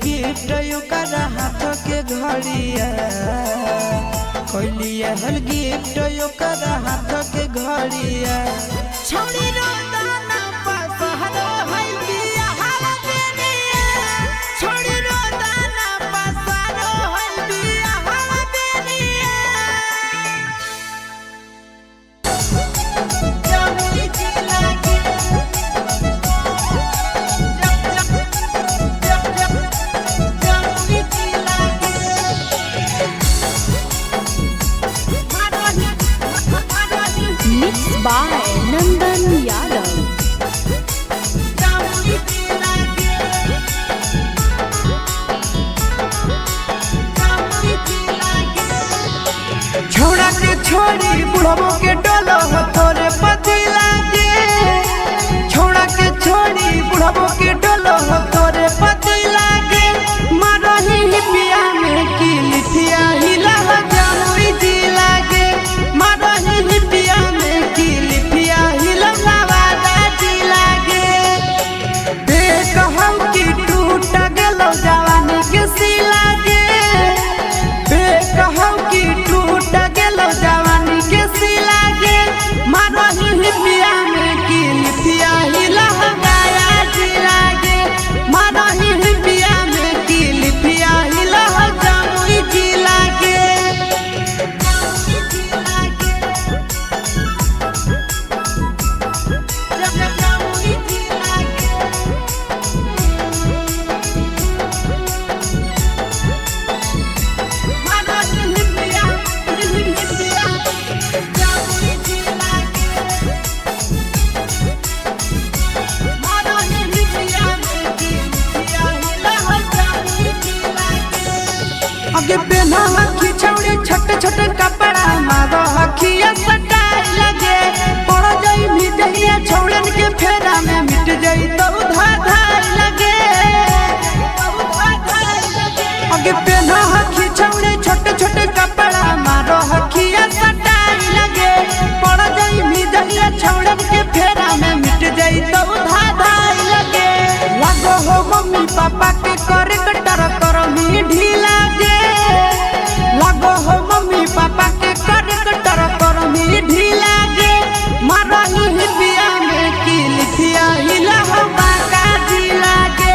Gift ओकर हाथ के घड़िया कैलिए हल गिफ्ट ओकर हाथ के घड़िया छोड़ी रोदाना पसहरो है बिया हाल देनिया छोड़ी रोदाना पसहरो है बिया हाल देनिया जामुनी जिला के Mixed by Nandan Yadav. छोड़ा के छोड़ी बुढ़बो के डोलो तोरे पति लागे छोड़ा के छोड़ी बुढ़बो के डोलो तोरे पति लागे मारही पिया में की लिथिया हिला जामुई जी लागे मारही पिया में की लिथिया हिला वादा जी लागे देख हम की टूट गेलो जवानी के सी लागे देख हम की टूट गेलो जवानी के सी लागे मारही पिया में की लिथिया हिला गाया जी लागे मारही पिया में की लिथिया हिला जामुई जी लागे आगे पहना हखी छौड़ी छोटे छोटे कपड़ा मारो हखिया सटाई लगे पड़ जाई भी जहिया छौड़न के फेरा में मिट जाई तो धाधाई लगे आगे पहना हखी छौड़ी छोटे छोटे कपड़ा मारो हखिया सटाई लगे पड़ जाई भी जहिया छौड़न के फेरा में मिट जाई तो धाधाई लगे लगो हो मम्मी पापा के करे कटर कर मी ढीला लगो हो मम्मी पापा के करे कटर कर मी ढीला गे मारही पिया में की लिथिया हिला हो बाका ढीला गे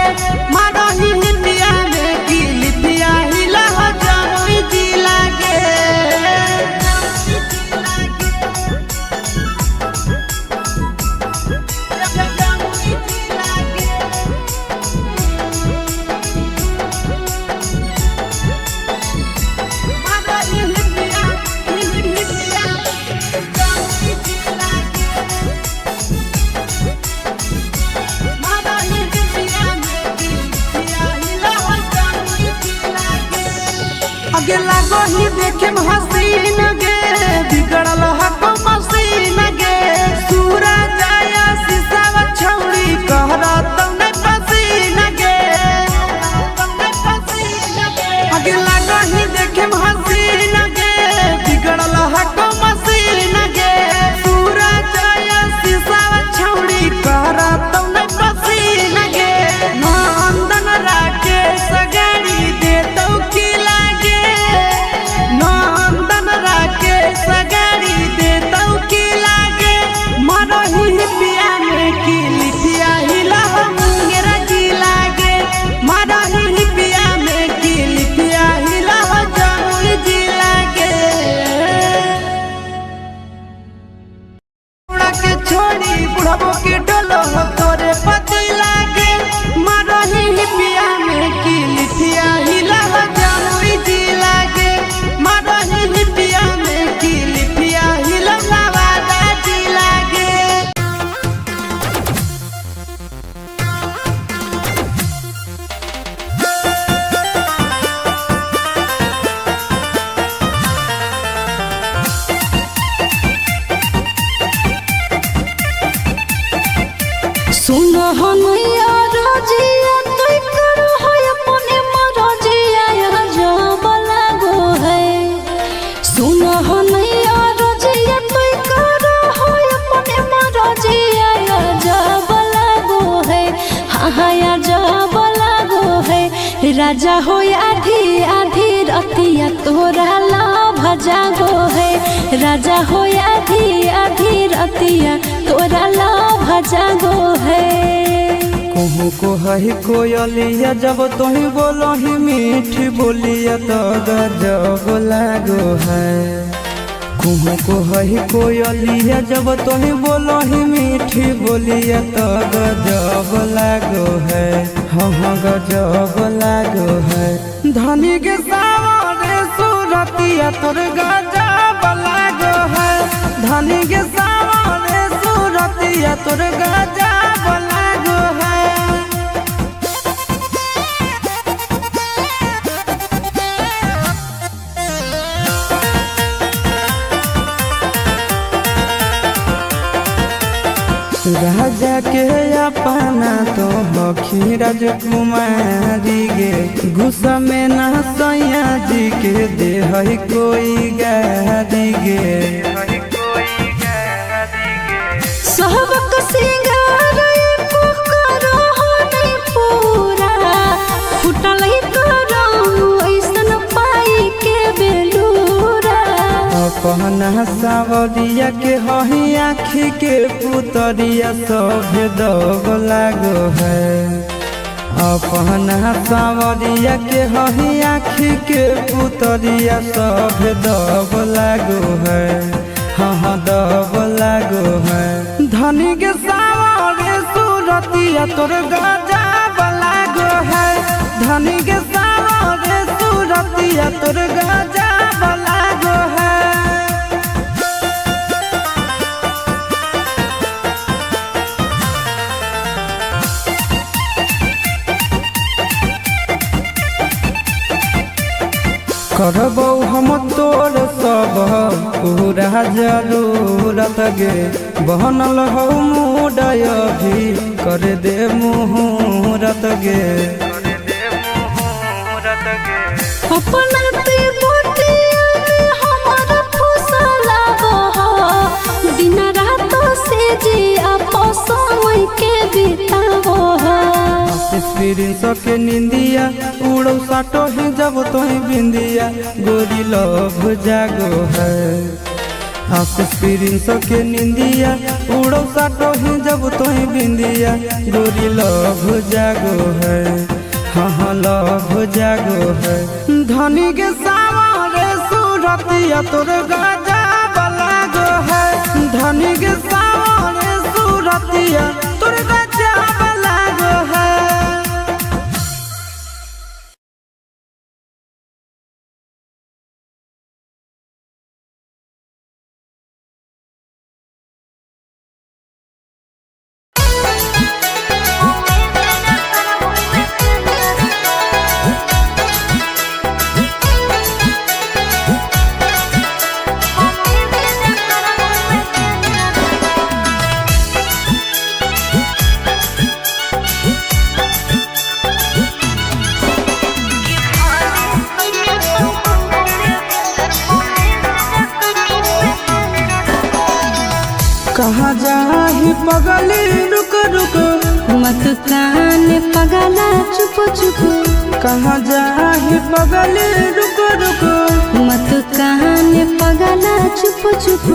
मारही पिया में की लिथिया हिला हो जामुई ढीला गे आगे लागो ही देखे हसीन गे बिगड़ल हको मसीन गे सूरज आया शीशा छौड़ी कहरा तौने पसीन गे आगे लागो ही देखे हसीन गे बिगड़ल हको मसीन गे सूरज आया शीशा छौड़ी कहरा तौने पसीन गे नंदन राकेश गाड़ी दे तो की लागे नंदन राकेश गाड़ी दे तो की लागे मारही पिया में की लिथिया हिला मुंगेरा जी लागे मारही पिया में की लिथिया हिला जामुई जी लागे छोड़ा के छोड़ी बुढ़बो के डोलो तोरे पति लागे मारही पिया में की लिथिया हिला जामुई जी लागे मारही पिया में की लिथिया हिला वादा जी लागे सुन हनैया रजिया तोय करो है अपने मरजिया जब लागो है सुन हनैया रजिया तोय करो है अपने मरजिया जब लागो है हाँ जब लागो है राजा हो आधी आधी रतिया तोरा लाभ जागो है। राजा हो आधी आधी रतिया तोरा लाभ जागो है। कहूँ को है कोयलिया जब तुही बोलो ही मीठी बोलिया तो गजब लागो है। कहूँ को है कोयलिया जब तुही बोलो ही मीठी बोलिया तो गजब लागो है। हाँ गजब लागो है। धनी के सावरे सूरतिया तोर गजब लागो है। धनी के सावरे सूरतिया तोर गजब लागो है। राजा के अपना तो हखी राजकुमारी गे। गुस्सा में ना सैया जी के दे है कोई गारी गे। सहबक सिंगार एको करो नहीं पूरा। फुटल करो ऐसन पाई के बेलूरा। अपना सावरिया के हही आँखी के पुतरिया सब दब लागो है। अपना सावरिया के हही आँखी के पुतरिया सब दब लागो है। हाँ दब लागो है। धनी के सावरे सूरतिया तोर गजब लागो है। धनी के सावरे सूरतिया तोर गजब लागो है। करबौ हम तोर सब पूरा जरूरत गे। बहनल हो मुडय भी कर दे मुहूर्त गे। अपना ते बोटिया में हमारा फुसलाबो हो। दिन रात से जी आपो समय के बिताबो हो। एक्सपीरियंस के निंदिया उड़ो साटो ही जब तोही बिंदिया गोरी लव जागो है। एक्सपीरियंस के निंदिया उड़ो साटो ही जब तोही बिंदिया गोरी लव जागो है। हाँ लव जागो है। धनी के सावरे सूरतिया तोर गजब लागो है। धनी के सावरे सूरतिया तोर गजब लागो है। कहाँ जाही पगली रुक रुक मत कान पगला चुप चुप। कहाँ जाही पगली रुक रुक मत कान पगला चुप चुप।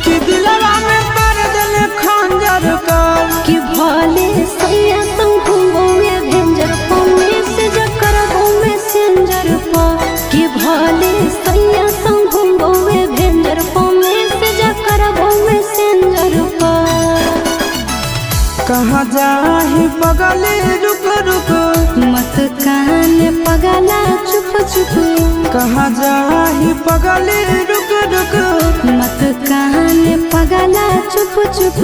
कि दिलवा में पर दिल खंजर कर। कि भले सैया तुम घूमोगे भेंजर पौने से जकर घूमे सेंजर पा। कि भले सैया तुम घूमोगे भेंजर पौने से जकर घूमे सेंजर पा। कहाँ जाही पगली रुक रुक मत कान पगला चुप चुप। कहाँ जाही पगली रुक रुक मत कान पगला चुप चुप।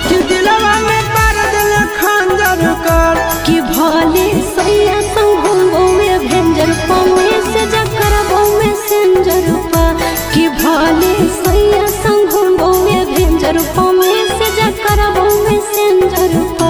कि दिलवा में पर दिल खंजर कर। कि भले सैया संग घूमोगे भेंजर पौने से जकर घूमे सेंजर पा। कि भले सैया संग घूमोगे भेंजर पौने से जकर घूमे सेंजर पा।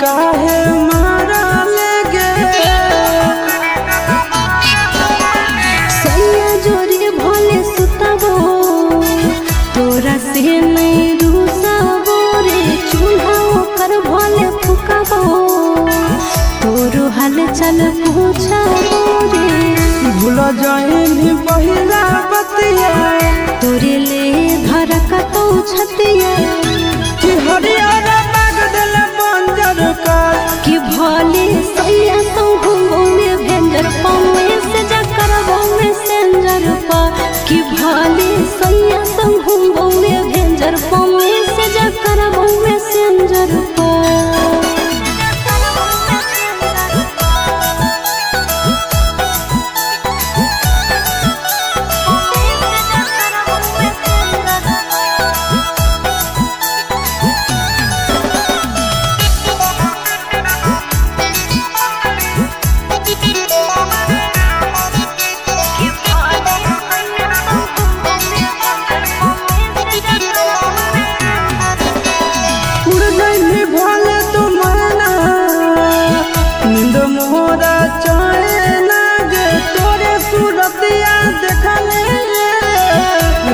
काहे मारा लेगे सैया जोरे भले सुतबो तोरा से नहीं रूसबो रे चूल्हा ओकर भले फुकबो तोरो हाल चल पूछबो रे भूल जाइनी पहिला बतिया तोरे ले धरकतौ छतिया कि हरियर माग दिल बंजर कर कि भले सैया संगो में भेंजर पावे से जा करबो में सेंजर पा कि भले सैया संगो में भेंजर पावे से जा करबो में सेंजर पा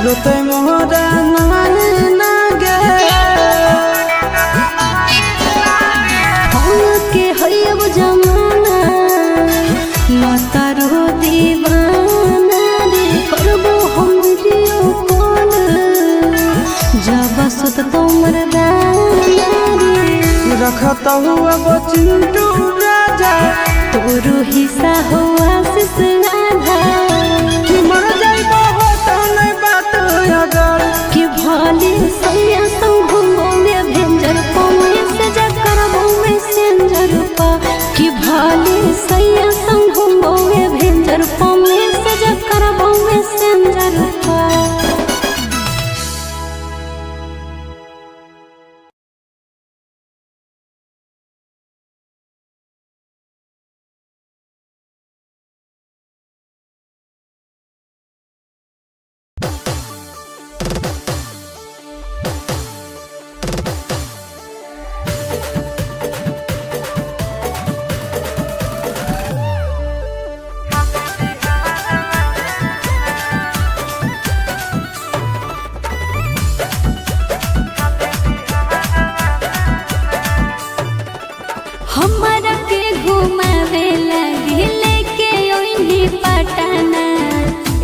रोते मोहरा नाने नागे हम के हयब जमाना माता रो दीवाना रे करबो हम वीडियो कॉल जब सुत तो मरदाना रे रखता हुआ वो चिंटू राजा तोरो हिस्सा हो आशीष आधा कि मर जाइबो हो तो नहीं बात अगर कि भले सैया संगो में भेंजर पावे से जा करबो में सेंजर पा कि भले सैया संगो में भेंजर पावे से जा करबो में सेंजर पा। हमरा के घुमावे लगे लेके ओइनी पटना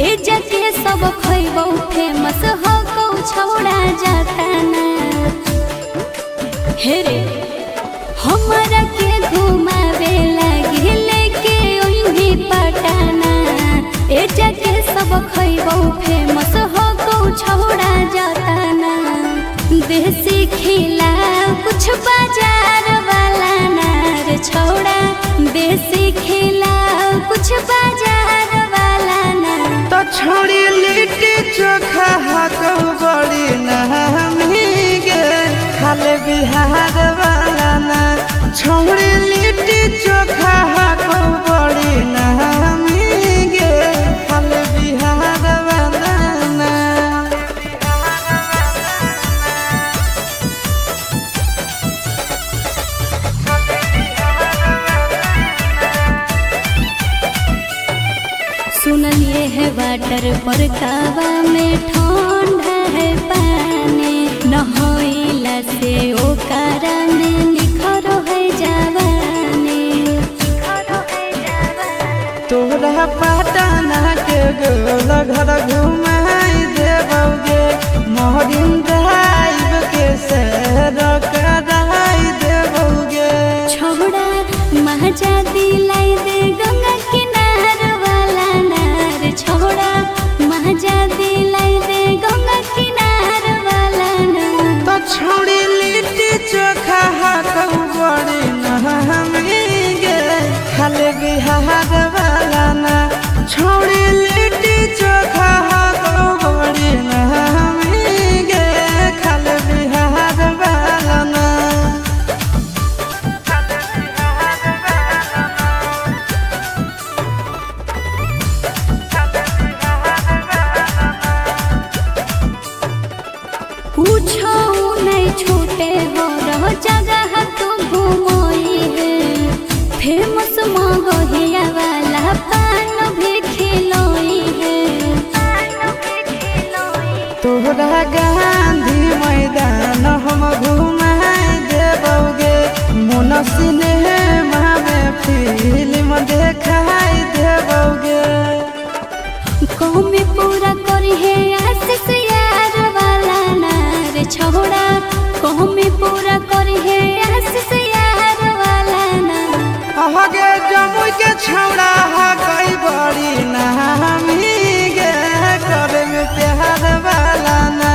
ए जके सब खइबो फेमस हो को छौड़ा जाताना हे रे हमरा के घुमावे लगे लेके ओइनी पटना ए जके सब खइबो फेमस हो को छौड़ा जाताना देसी खिला कुछ बाजार वाला नार छौड़ा देसी खिला कुछ बाजार वाला ना तो छोड़ी लिट्टी चोखा हाको बड़ी नहमी गे खाले बिहार वाला ना छोड़ी लिट्टी चोखा हाको बड़ी नहमी गे खाले बिहार वाला ना सुनलिए है वाटर पर कावा में ठंडा है पानी नहइला से ओकरा में निखरो है जवानी तोरा पटना के गोल घर घुमाई देबोगे मोहरिन ड्राइव के सैर कराई देबोगे छौड़ा महजा दिलाई दे गंगा किनार वाला नार छौड़ा महजा दिलाई दे गंगा किनार वाला नार तो छोड़ी लिट्टी चोखा हाको बड़ी नहमी गे खाले बिहार वाला ना छोड़ी लिट्टी चोखा हाको बड़ी नहमी गे खाले बिहार वाला ना पूछो नहीं छूटे हो रहो जगह तू घूमो पान भी खिलोई है। तोहरा गांधी मैदान हम घुमाए देबोगे, मोन सिनेमा में फिल्म देखाई देबोगे। कौमी पूरा करी है आशीष यार वाला ना रे छोड़ा, कौमी पूरा करी है आशीष यार वाला ना। आगे जमुई के छौड़ा हा गई बड़ी नामी गे, करे में प्यार वाला ना।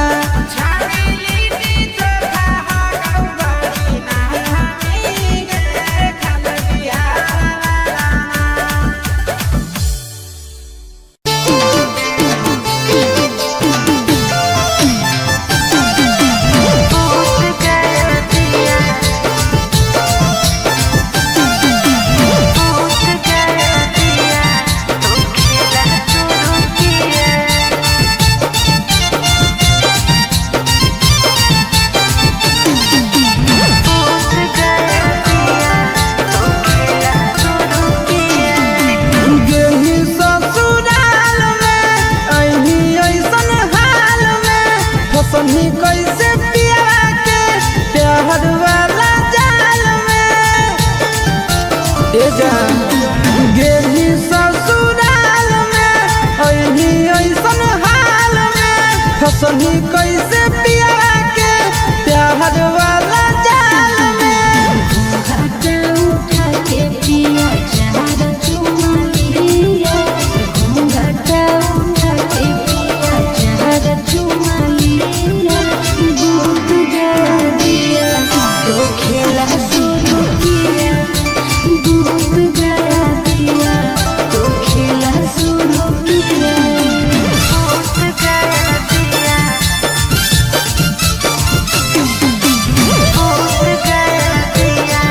कैसे पिया के प्यार वाला जाल में ए जान गेली ससुराल में, अही ऐसन हाल में फसनी कैसे पिया के प्यार वाला जाल में। घाटा उठा के पिया चार चुमा लिया, घाटा उठा के पिया चार चुमा लिया। दूध गया दिया तो खेला शुरू किया, दूध गया दिया तो खेला शुरू किया। दूध गया दिया, दूध गया दिया,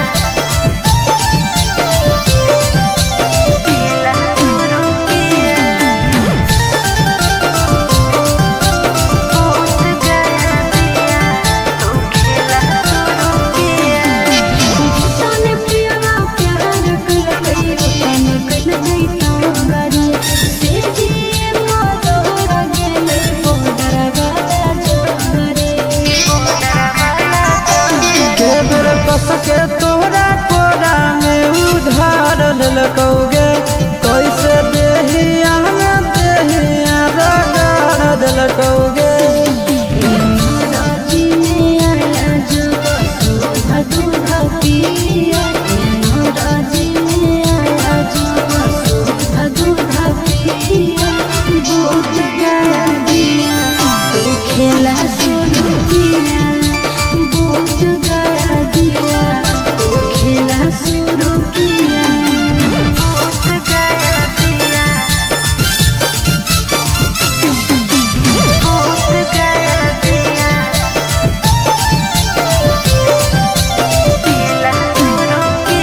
खेला शुरू किया। के तोहरा कोरा में उधार ललकोगे, कैसे देहिया में देहिया रगड़ दिलकोगे। खेला शुरू किया, बूझ गया दिया तो खेला शुरू किया। बूझ गया दिया, बूझ गया दिया, खेला शुरू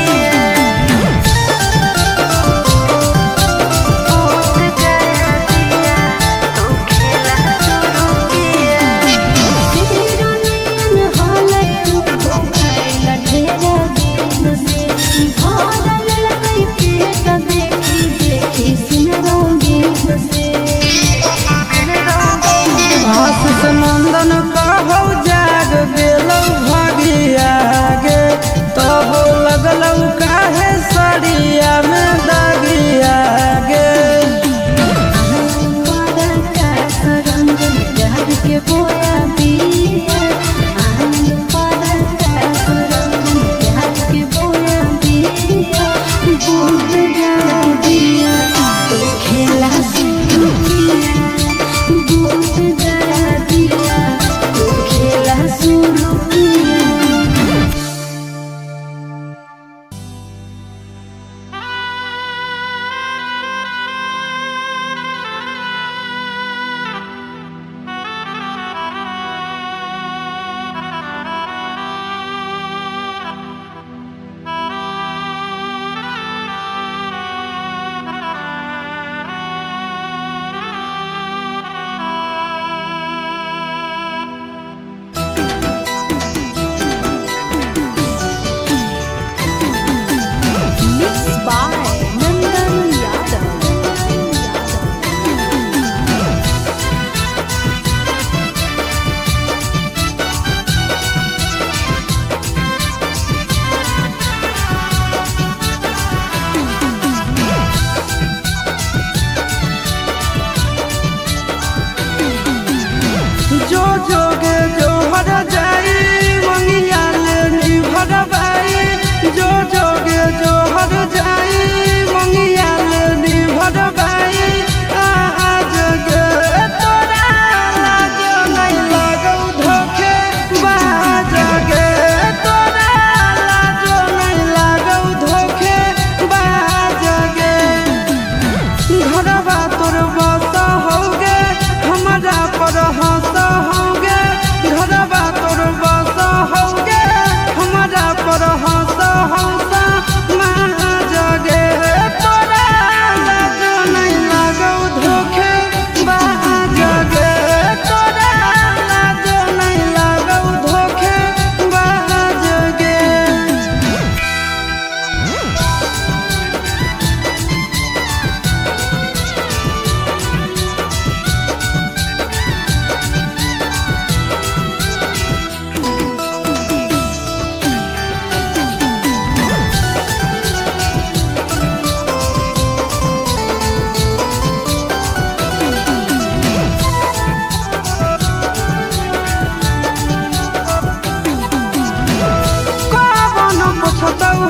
किया। बूझ गया दिया तो खेला शुरू किया। आशीष नंदन कहौ जाग गेलौ भागिया गे, तब लगलौ काहे सड़िया में दागिया गे। के बोया दिया, के बोया दिया, दूध गया दिया तो खेला शुरू किया, दूध गया दिया तो खेला शुरू किया।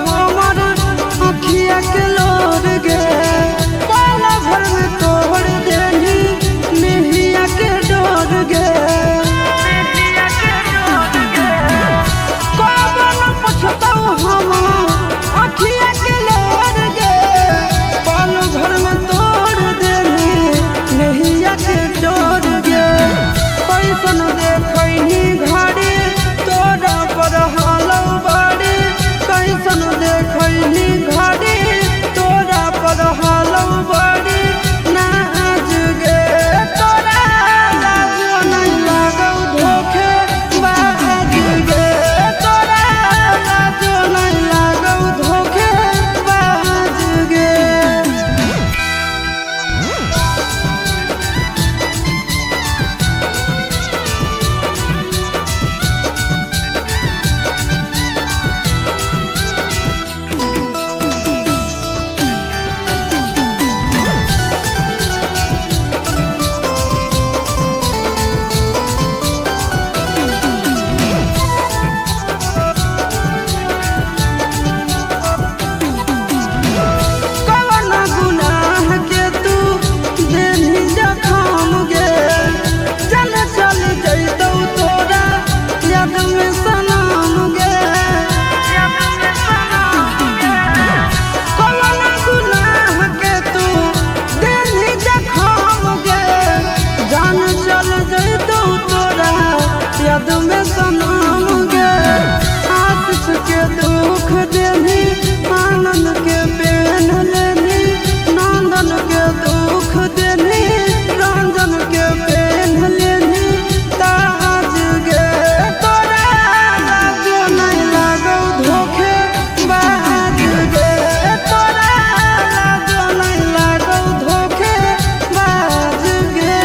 हमर अखिया के लोर गे पल भर में तोड़ देनी नेहिया के डोर गे कौन पछताऊ हम अखिया के लोर गे पल भर में तोड़ देनी नेहिया के डोर गे कैसन देखनी घड़ी तोरा पर हालौ बाड़ी कैसन देखनी घड़ी तोरा पर हालौ बाड़ी ना आज गे तोरा लाजो नहीं लागौ धोखे बाज गे तोरा लाजो नहीं लागौ धोखे बाज गे कवन गुनाह के तू देनी जखम गे जल चल जैतौ तोरा याद में सनम गे कवन गुनाह के तू देनी जखम गे जान चल जैतौ तोरा याद में सनम गे आशीष के दुख देनी आनंद के पेन लेनी नंदन के दुख देनी रंजन के पेन लेनी ताज गे तोरा लाजो नहीं लागौ धोखे बाज गे तोरा लाजो नहीं लागौ धोखे बाज गे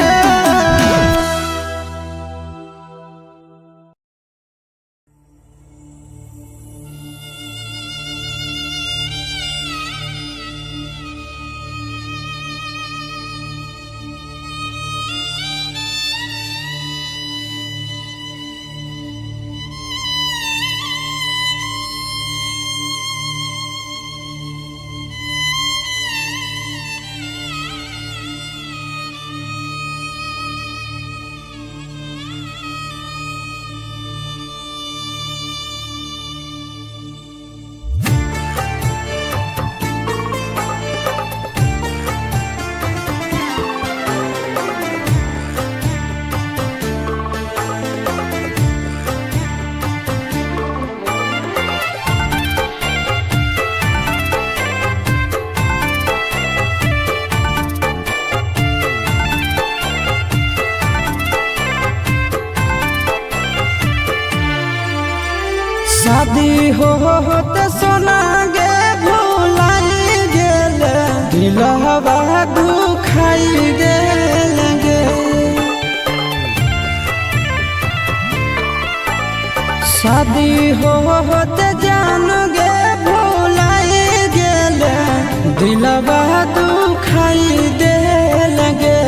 शादी होते सोना गे भुलाई गेल दिलवा दुखाई गेल गे शादी होते जान गे भुलाई गेल दिलवा दुखाई देल गे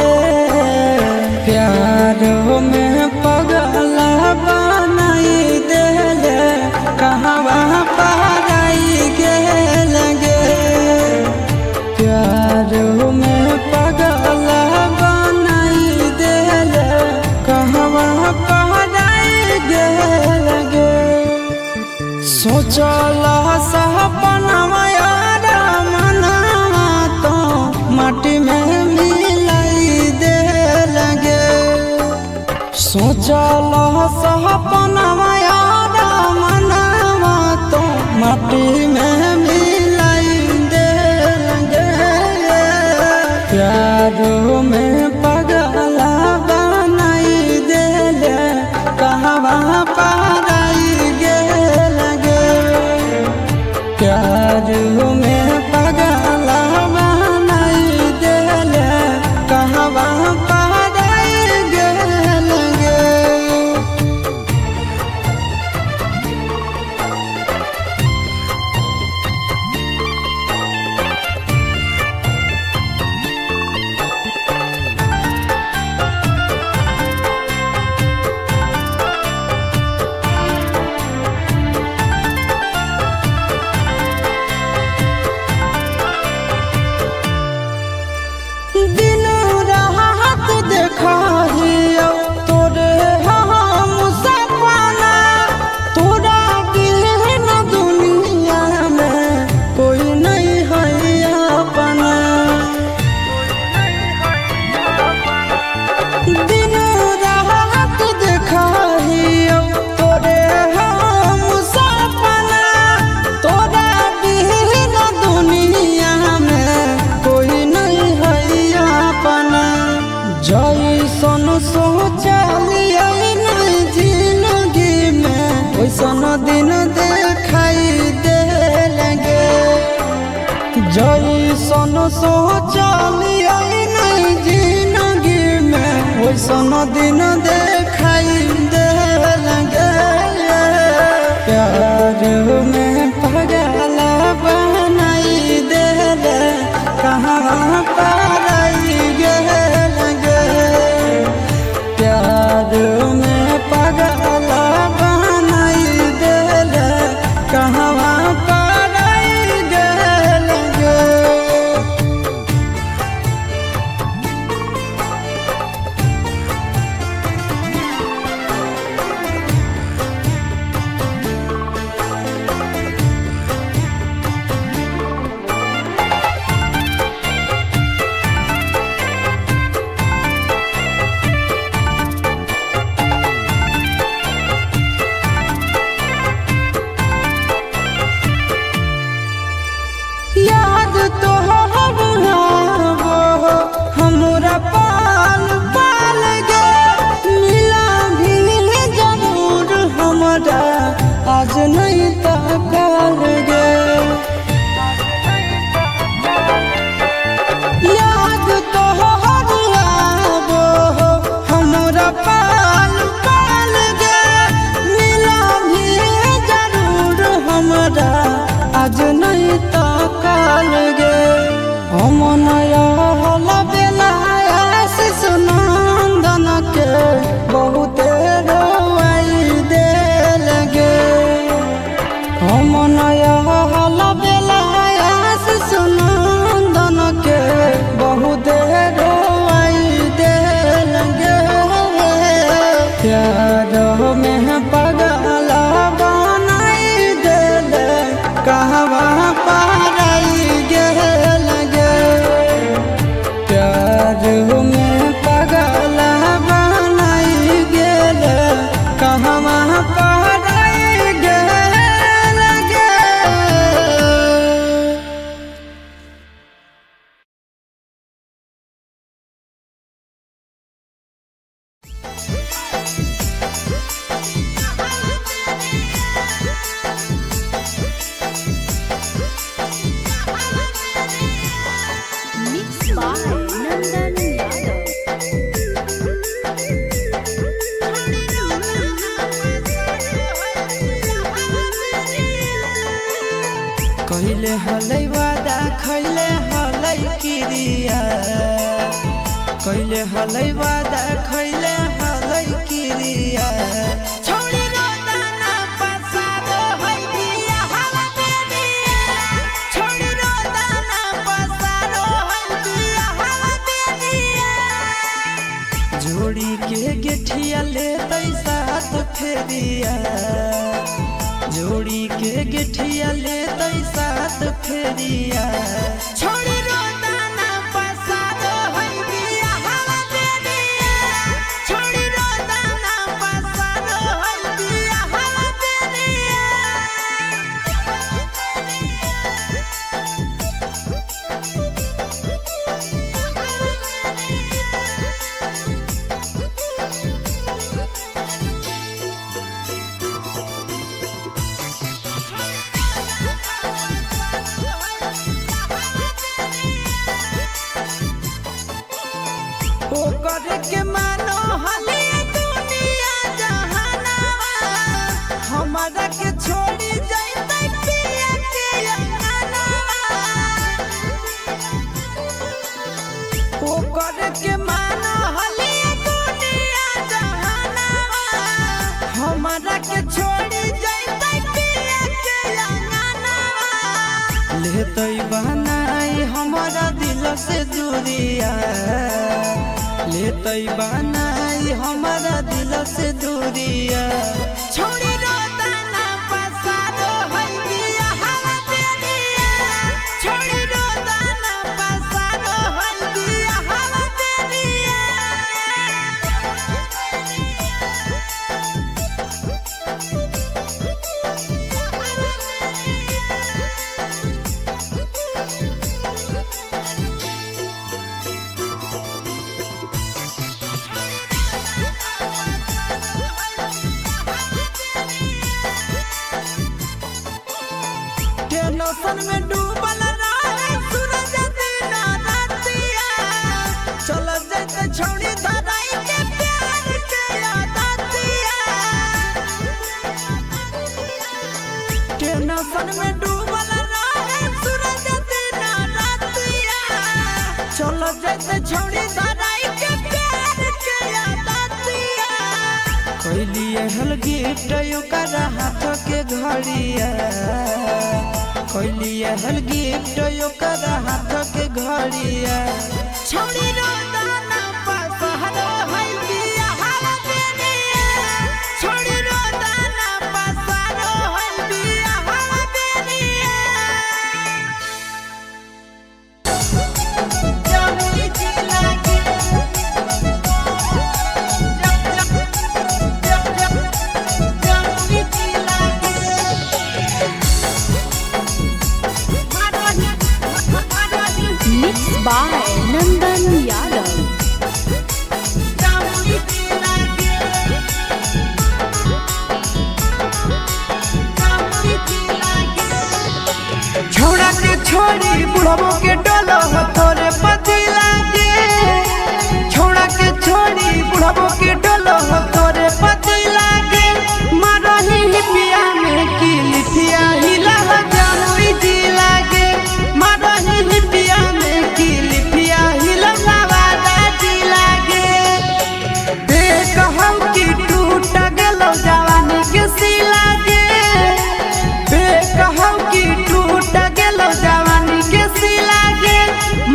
प्यार में पगला बनाई देल कहवा पराई गेल गे प्यार में पगला बनाई देल कहवा पराई गेल गे सोचल सपनवा यार मनवा तो माटी में मिलाई देल गे सोचल सपनवा यार मनवा तो माटी में मिलाई देल गे प्यार में पगला बनाई देल कहवा पराई गेल गे प्यार में पगला बनाई देल कहवा पराई गेल गे सोचलिया नहीं जिंदगी में वैसन दिन देखाई दे लगे प्यार में पागल बनाई दे कहाँ पाराई गे लगे प्यार में पागल बनाई दे कहाँ पाराई गे लगे। याद तो हमरा पाल पाल गे मिला भी जरूर हमरा आज नहीं तकाल गे याद तो हमरा पाल पाल गे मिला भी जरूर हमरा आज नहीं तकाल गे हम नया बेला आशीष नंदन के बहुत रोवाई दे लगे हम नया बेला आशीष नंदन के बहुत रोवाई दे लगे प्यार में पागल बनाई दे कहवा पाराई गे लगे प्यार में पागल बनाई गे कहवा पाराई गे लगे। Mixed by Nandan Yadav. कहले हलै वादा खैले हलै किरिया कहले हलै वादा खैले हलै किरिया छोड़ी रोदाना पसारो है दिया हला बेदिया छोड़ी रोदाना पसारो है दिया हला बेदिया जोड़ी के गेठिया ले साथ फेरिया जोड़ी के गेठिया ले साथ फेरिया छोड़ी रोदाना पसारो है दिया हला बेदिया छोड़ी रोदाना पसारो है दिया हला बेदिया। ओकर के मानो हले दुनिया जहानावा हमारा के छोड़ी जाइते पिया के अंगनावा ओकर के मानो हले दुनिया जहानावा हमारा के छोड़ी जाइते पिया के अंगनावा लेतै बनाई हमारा दिल से दूरिया लेतै बनाई हमारा दिल से दूरिया छोड़ी रोदाना पसारो है दिया हला बेदिया छोड़ी रोदाना पसारो है दिया हला बेदिया। टेंशन में डूबल रहे सूरज दिना छौड़ी धराई के प्यार के आदतिया टेंशन में डूबल रहे सूरज दिन रातिया चलो जैसे छौड़ी धराई के प्यार के आदतिया कैलिए हल गिफ्ट ओकर हाथ के घड़िया कैलिए हल गिफ्ट ओकर हाथ के घड़िया छौड़ी रोदाना पसहरो है बिया हवा बेनिया छौड़ी रोदाना पसहरो है बिया हवा बेनिया जमुई जिला के जमुई जिला के Mixed by Nandan Yadav. Jamui जिला के जमुई जिला के छोड़ा के छोड़ी बुढ़बो के डोलो तोरे पति लागे छोड़ा के छोड़ी बुढ़बो के डोलो तोरे पति लागे मारही पिया में की लिथिया हिला जमुई जिला के मारही पिया में की लिथिया हिला नवादा जिला के देख हम की टूट गेलो जवानी के सिला के देख हम की टूट गेलो जवानी के सिला के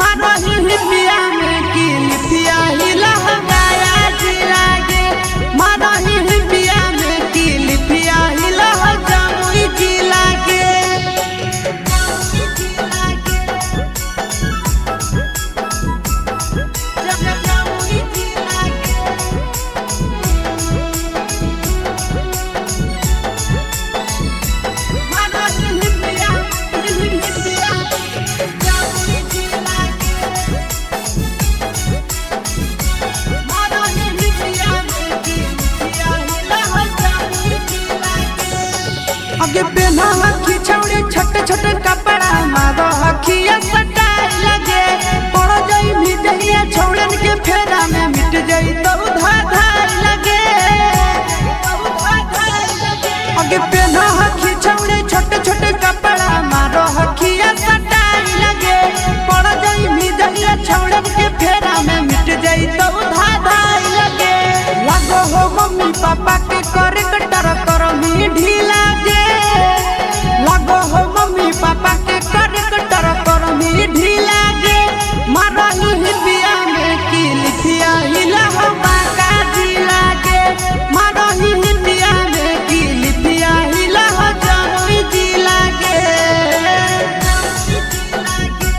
मारही पिया में की लिथिया हिला गया जिला के मारही पिया में की लिथिया हिला जमुई जिला के जमुई जिला के जमुई जिला के मारही पिया जमुई जिला के मारही पिया में की लिथिया हिला जमुई जिला के आगे पहना हकी छौड़ी छोटे छोटे कपड़ा मारो हकिया सटाई लगे पड़ जाई भी जहिया छौड़न के फेरा में मिट जाई तो धाधाई लगे आगे पहना हकी छौड़ी छोटे छोटे कपड़ा मारो हकिया सटाई लगे पड़ जाई भी जहिया छौड़न के फेरा में मिट जाई तो धाधाई लगे लगो हो मम्मी पापा के करे कटर कर मी ढीला गे लगो हो मम्मी पापा के करे कटर कर मी ढीला गे मारही पिया में की लिथिया हिला बाका जिला के मारही पिया में की लिथिया हिला जमुई जिला के जमुई जिला के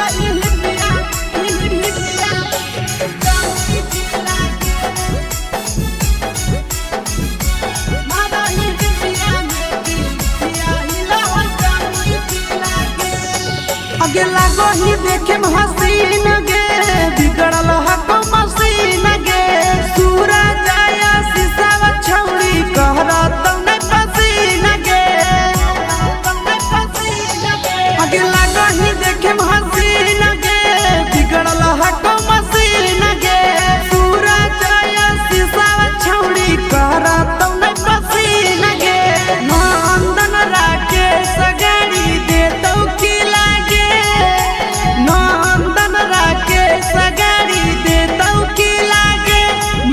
मारही पिया जमुई जिला के मारही पिया में की लिथिया हिला जमुई जिला के आगे लागो ही देखे हसीन गे बिगड़ल हको मसीन गे सूरज आया शीशा छौड़ी कहरा तने पसीन गे आगे लागो ही देखे हसीन गे बिगड़ल हको मसीन गे सूरज आया शीशा छौड़ी कहरा तने पसीन गे नंदन राकेश गाड़ी दे तो की लागे नंदन राकेश गाड़ी दे तो की लागे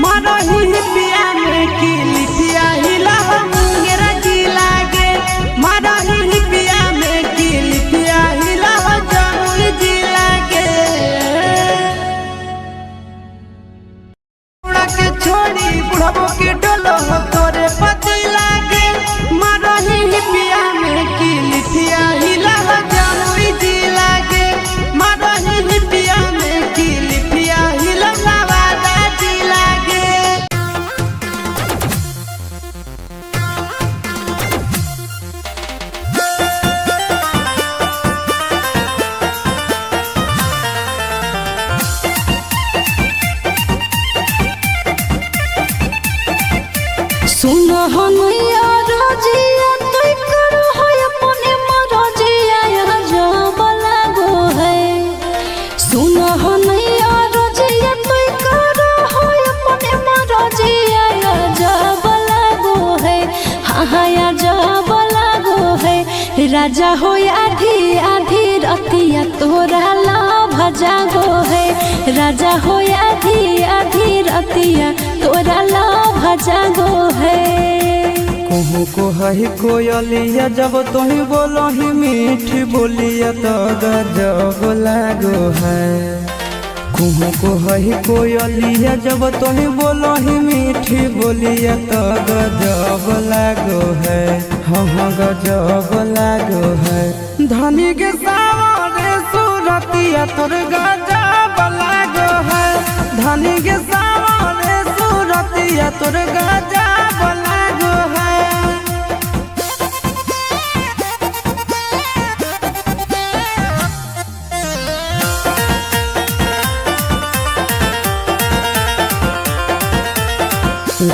मारही पिया में की लिथिया हिला मुंगेरा जिला के मारही पिया में की लिथिया हिला जमुई जिला के छोड़ा के छोड़ी बुढ़बो के डोलो तोरे पति लागे मारही पिया में की लिथिया हिला जमुई जिला के मारही पिया में की लिथिया हिला नवादा जिला के हनुया रजिया तोय करो है अपने मरजिया जब लागो है सुन हनुया रजिया तोय करो है अपने मरजिया जब लागो है हाँ जब लागो है राजा हो आधी आधी रतिया तोरा लाभ जागो है राजा हो आधी आधी रतिया तोरा लाभ जागो है कहूँ को है कोयलिया जब तुही बोलो ही मीठी बोलिया तो गजब लागो है कहूँ को है कोयलिया जब तुही बोलो ही मीठी बोलिया तो गजब लागो है हाँ गजब लागो है धनी के सावरे सूरतिया तोर गजब लागो है धनी के सावरे सूरतिया तोर गजब लागो है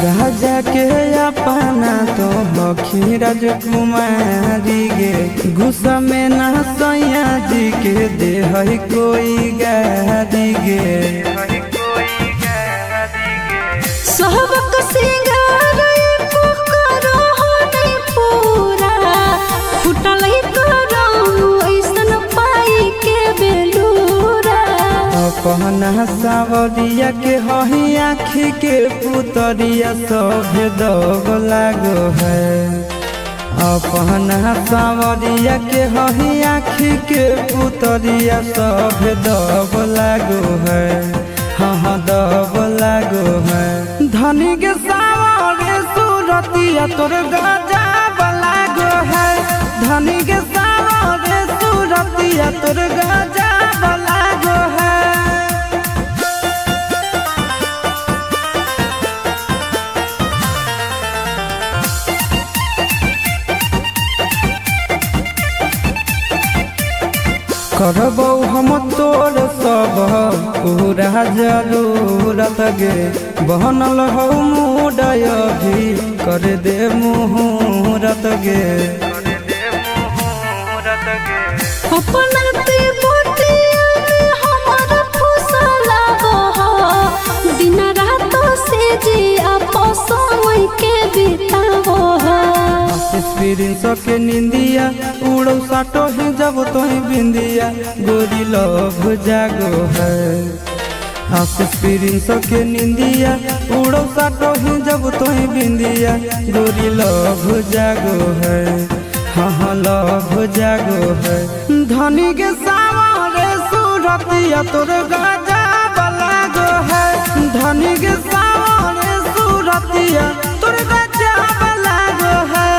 राजा के अपना तो बखी राजकुमारी गे गुस्सा में ना सैया जी के दे है कोई गारी गे सहबक सिंगार को करो नहीं पूरा फुटल करो ऐसन पाई के बेलूरा अपना सावरिया के हही आँखी के पुतरिया सब दग लागो है अपना सावरिया के हही आँखी के पुतरिया सब दग लागो है हाँ दब लागो है धनी के सावरे सूरतिया तोर गजब लागो है धनी के सावरे सूरतिया तोर गजब लागो है करबौ हम तोर सब पूरा जरूरत गे बनल हो मुडय भी कर दे मुहूर्त गे अपना ते बोटिया में हमारा फुसला बह दिन रात से जी आपो समय के बितावो एक्सपीरियंस के निंदिया उड़ो साटो ही जब तो ही बिंदिया गोरी लव जागो है एक्सपीरियंस के निंदिया उड़ो साटो ही जब तो ही बिंदिया गोरी लव जागो है हाँ लव जागो है धनी के सावरे सूरतिया तोर गजब लागो है धनी के सावरे सूरतिया तोर गजब लागो है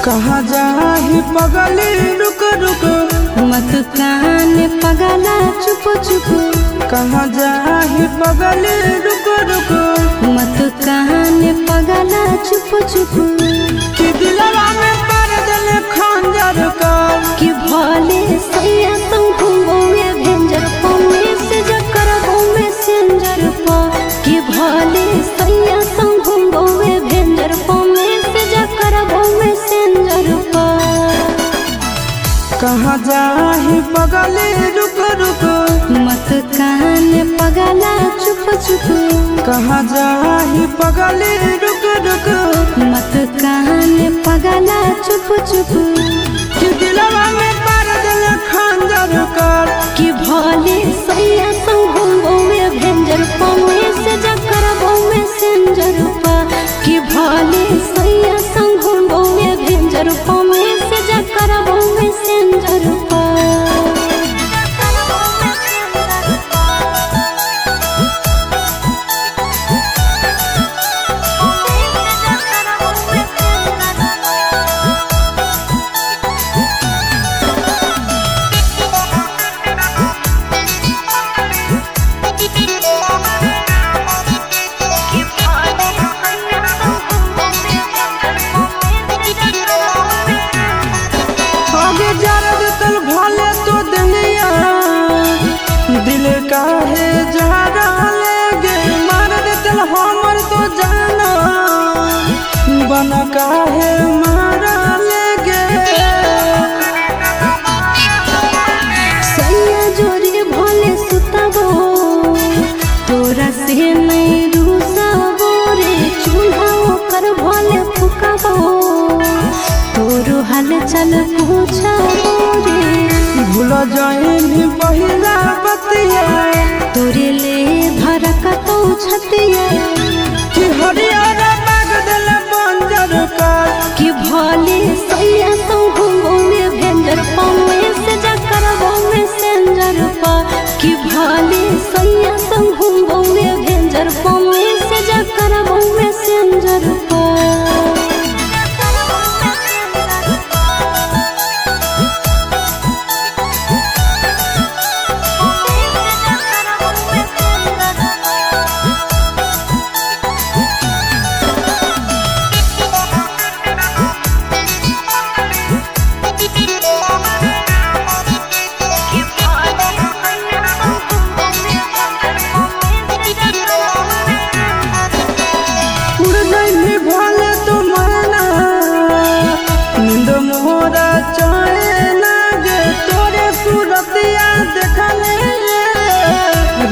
कहाँ जाही पगली रुक रुक मत कान पगला चुप चुप कहाँ जाही पगली रुक रुक मत कान पगला चुप चुप कि दिलवा में पर दिल खंजर का कि भले सैया तुम घूमोगे भेंजर पौने से जकर घूमे सेंजर पा कि भले सैया तुम घूमोगे भेंजर पौने से जकर घूमे सेंजर पा कहाँ जाही पगली रुक रुक मत कान पगला चुप चुप कहाँ जाही पगली रुक रुक मत कान पगला चुप चुप कि दिलवा में पर दिल खंजर कर कि भले सैया संग घूमोगे भेंजर पौने से जकर घूमे सेंजर पा कि भले सैया संग घूमोगे भेंजर पौने से जकर घूमे सेंजर पा मन काहे मारा लेगे सैया जोरी भले सुतबो तोरा से नहीं रूसबो रे चूल्हा ओकर भले फुकबो तोरो हाल चल पूछबो रे भूल जाइनी पहिला बतिया तोरे ले धरक तो छतिया कि हरियर माग दिल बंजर कर कि भले सैया तो घूमो में भेंजर पावे से जकर में सेंजर पा कि भले सैया तो घूमो में भेंजर पावे से जकर में सेंजर पा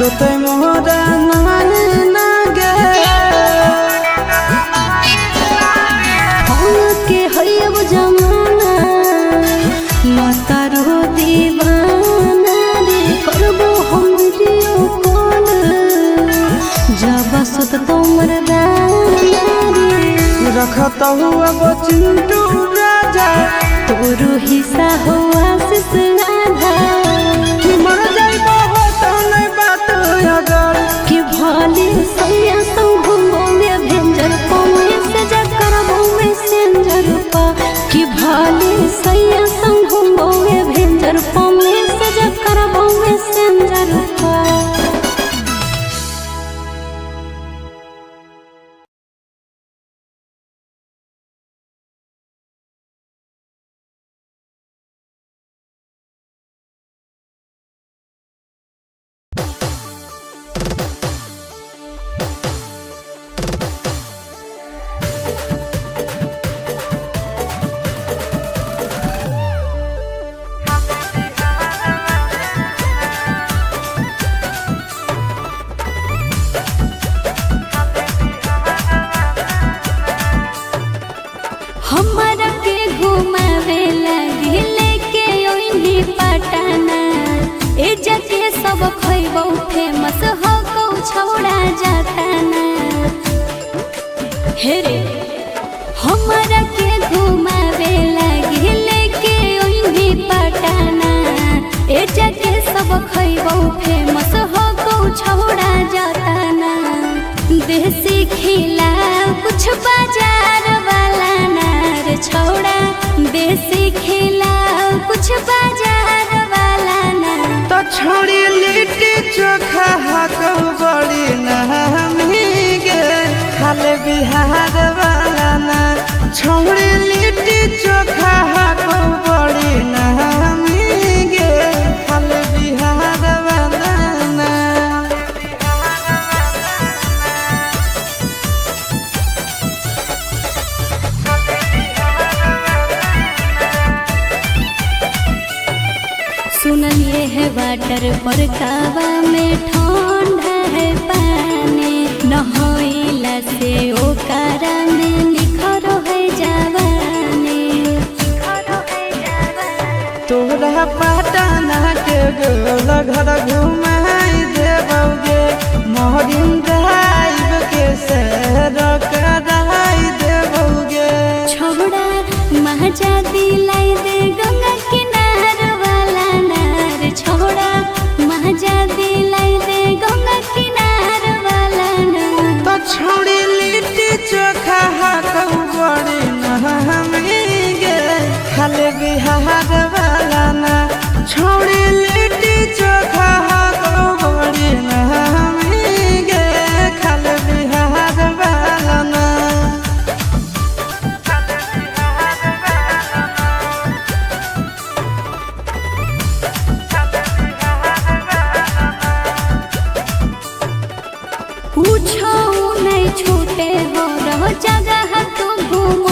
रोते मोहरा नाने नागे हम के हयब जमाना माता रो दीवाना रे करबो हम वीडियो कॉल जब सुत तोमर दाना रे रखता हुआ वो चिंटू राजा तोरो हिस्सा हो आशीष राधा कि मर जाइबो हो तो नहीं बात अगर कि भले सैया तो घूमो में भेंजर पावे से जकर में सेंजर पा कि भले सैया तो घूमो में भेंजर पावे से जकर में सेंजर पा। हमरा के घुमावे लगी लेके ओइनी पटना ए जके सब खइबो फेमस हो कौ छौड़ा जाताना हे रे हमरा के घुमावे लगी लेके ओइनी पटना ए जके सब खइबो फेमस हो कौ छौड़ा जाताना देसी खिला कुछ बाजार वाला नार छौड़ा देसी खिला कुछ बाजार वाला ना तो छोड़ी लिट्टी चोखा हाको बड़ी नहमी गे खाले बिहार वाला ना छोड़ी लिट्टी चोखा हाको बड़ी नहमी गे खाले बिहार वाला ना सुनलिए है वाटर पर कावा में ठंडा है पानी नहइला से ओकरा में निखर है जवानी तोरा पटना के गोल घर घुमाई देबोगे मोहरिन ड्राइव के सैर कराई देबोगे छौड़ा महजा दिलाई दे गंगा किनार वाला नार छौड़ा महजा दिलाई दे गंगा किनार वाला नार तो छोड़ी लिट्टी चोखा हाको बड़ी नहमी गे खाले बिहार वाला ना छोड़ी लिट्टी चोखा हाको बड़ी नहमी गे खाले बिहार वाला ना पूछो नहीं छूटे हो रहो जगह तू घूमो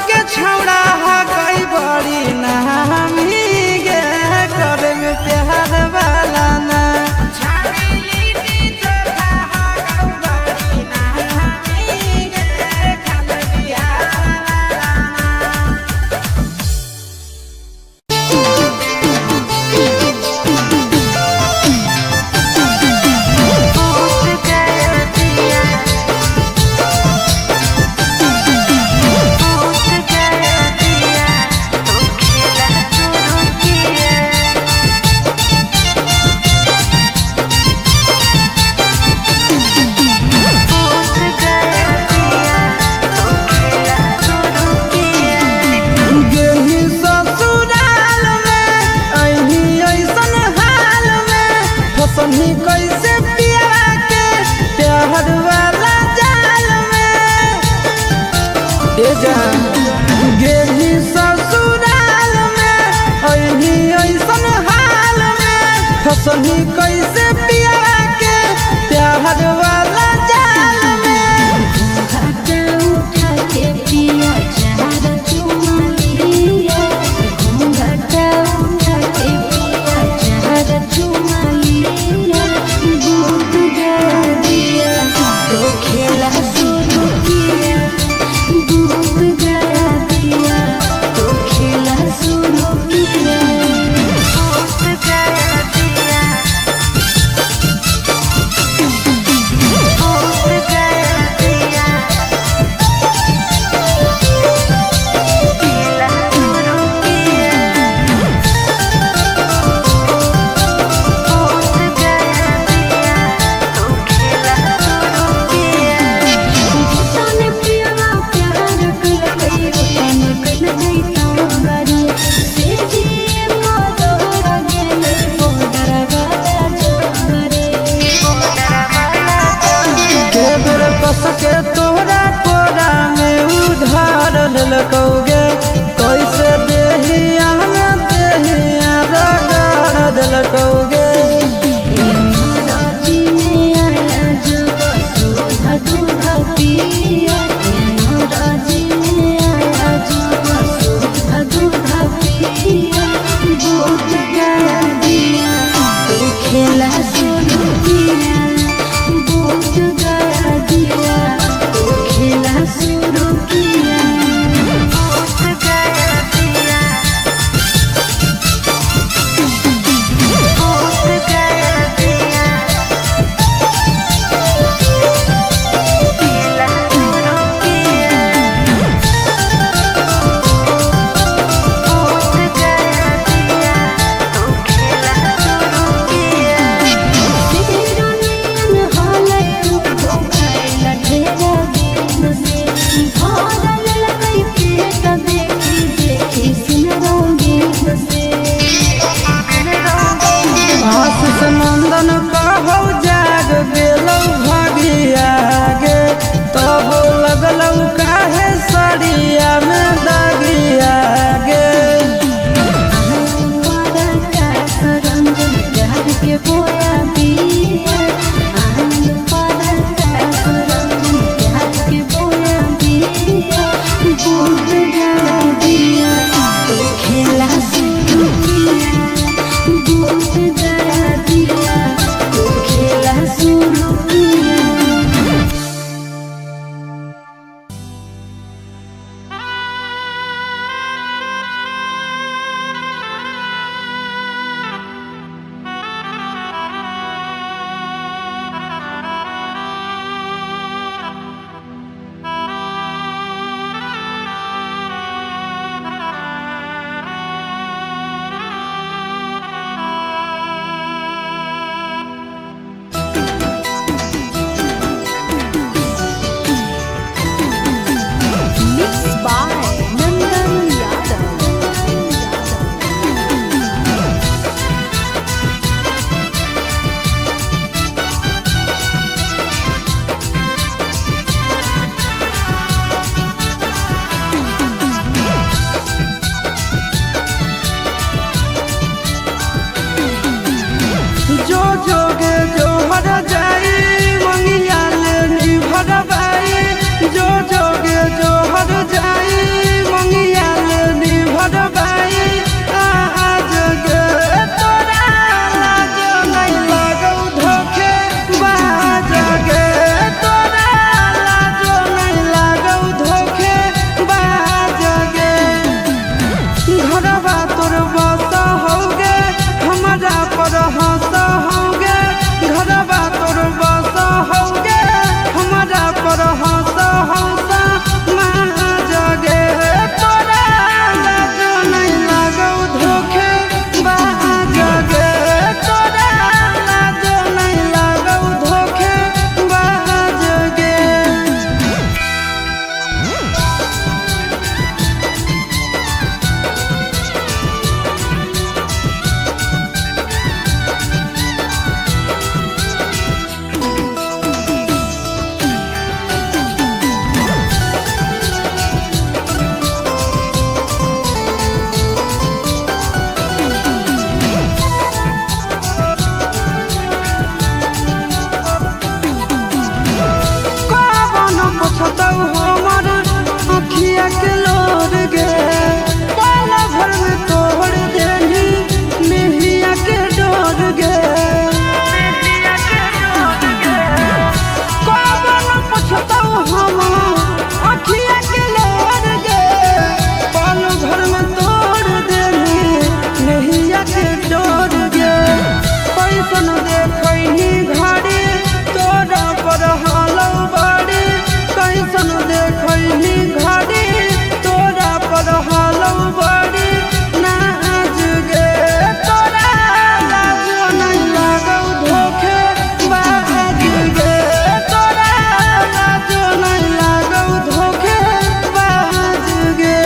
के छौड़ा गई बड़ी नामी गे करे में प्यार वाला ना कैसे पिया के प्यार वाला जाल में गेली ससुराल में अही ऐसन हाल में फसनी कैसे पिया के प्यार वाला जाल में उठा के पिया चार चुमा लिया घूंघटा उठा के पिया चार चुमा लिया दूध गया दिया तो खेला शुरू किया दूध गया दिया तो खेला शुरू किया दूध गया दिया दूध गया दिया खेला शुरू किया दूध गया दिया तो खेला शुरू किया तने पिया प्यार कर गई तने कर गई तांगरी से जी मोदर गेले मोदर वाला जोगरे मोदर वाला के बेर कस के तोहरा कोरा में उधार ललकौगे कैसे देहिया में देहिया रगड़ दिलकौगे राजी में आया जो सुधा दूध पिया राजी में आया जो सुधा दूध पिया दूध गया दिया तो खेला शुरू किया दूध गया दिया तो खेला शुरू किया दूध गया दिया दूध गया दिया खेला शुरू किया दूध गया दिया तो खेला शुरू किया तेरा नैन हाले तो खाइला ढेरा दिन से भरल लगई पेट देखी देखी सिमरंगीन से आशीष नंदन कहौ जाग गेलौ भागिया गे तब लगलौ काहे सड़िया में दागिया गे के बोया पिया आनंद पारा प्यार के बोया पिया दूध गया दिया तो खेला शुरू किया दूध गया दिया तो खेला शुरू किया अखिया के लोर गे पल भर में तोड़ देनी नैया के डोर गे कैसन देखनी घड़ी तोरा पर हालौ बड़ी कैसन देखनी घड़ी तोरा पर हालौ बड़ी नाज गे तोरा लाजो नहीं लागौ धोखे बाज गे तोरा लाजो नहीं लागौ धोखे बाज गे।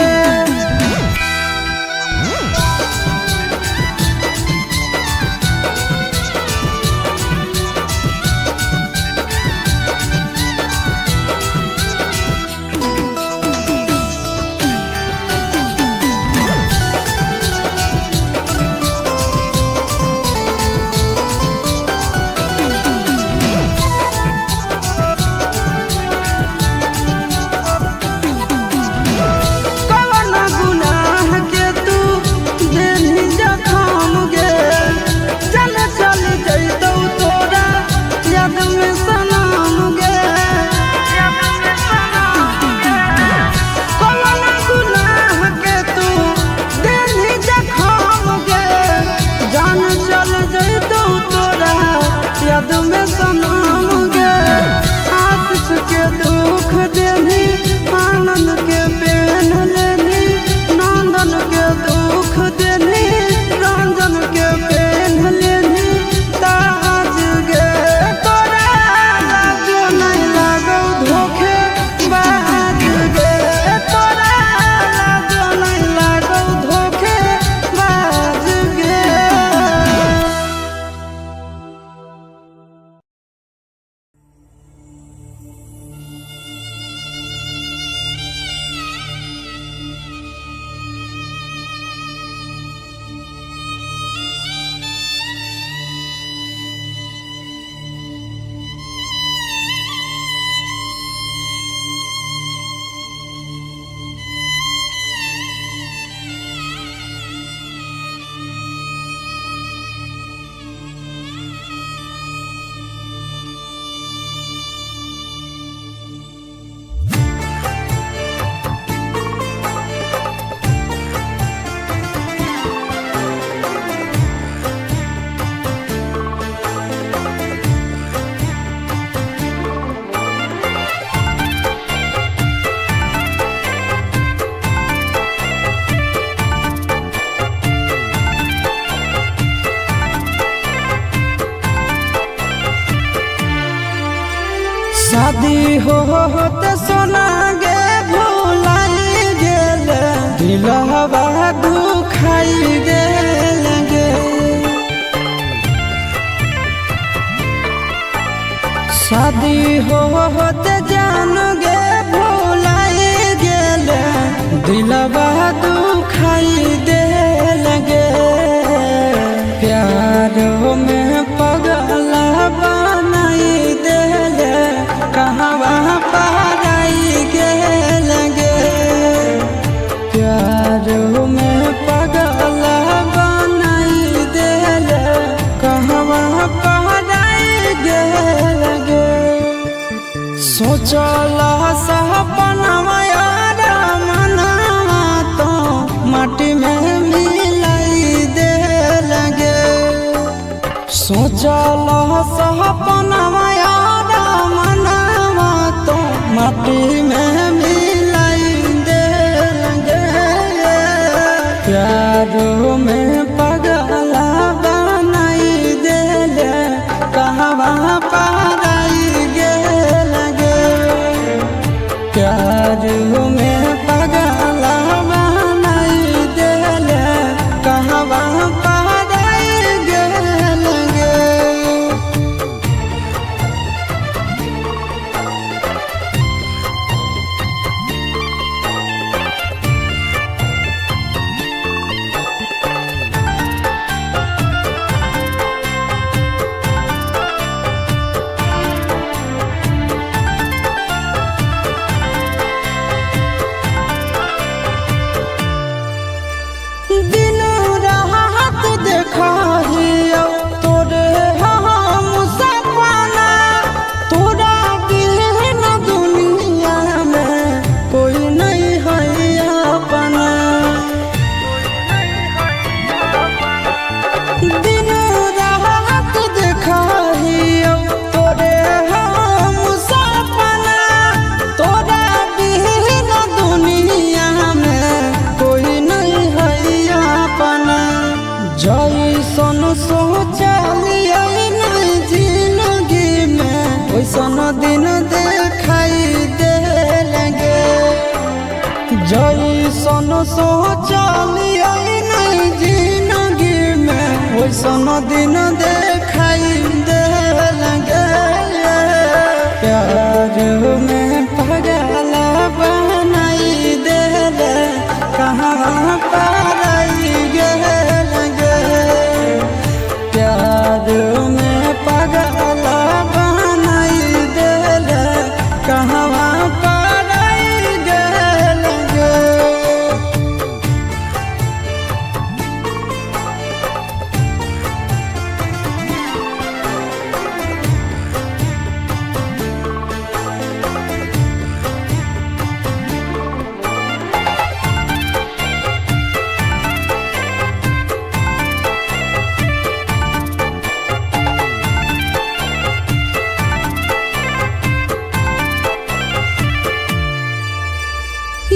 कवन गुनाह के तू देनी जखम गे चल चल जैतौ तोरा याद में सनम गे कवन गुनाह के तू देनी जखम गे जान चल जैतौ तोरा याद में सनम गे आशिक के दुख देनी आनंद के पेन लेनी नंदन के दुख देनी रंजन के पेन लेनी ताज गे तोरा लाजो नहीं लागौ धोखे बाज गे तोरा लाजो नहीं लागौ धोखे बाज गे। शादी होते सोना गे भुलाई गेल दिलवा दुखाई गेल गे शादी होते जान गे भुलाई गेल दिलवा दुखाई देल गे प्यार में पगला बनाई देल कहवा पाराई गेल गे प्यार में पगला बनाई देल कहवा पाराई गेल गे सोचल सपनवा यार मनवा तो माटी में मिलाई देल गे सोचल सपनवा यार मनवा तो माटी में मिलाई देल गे प्यार में पगला बनाई देल कहवा पाराई गेल गे प्यार में पगला बनाई देल कहवा पाराई गेल गे। जैसन सोचलिए नहीं जिंदगी में वैसन दिन देखाई दे लगे प्यार में पागल बनाई दे कहाँ पाराई गे लगे प्यार में पागल बनाई दे कहाँ पाराई गे लगे।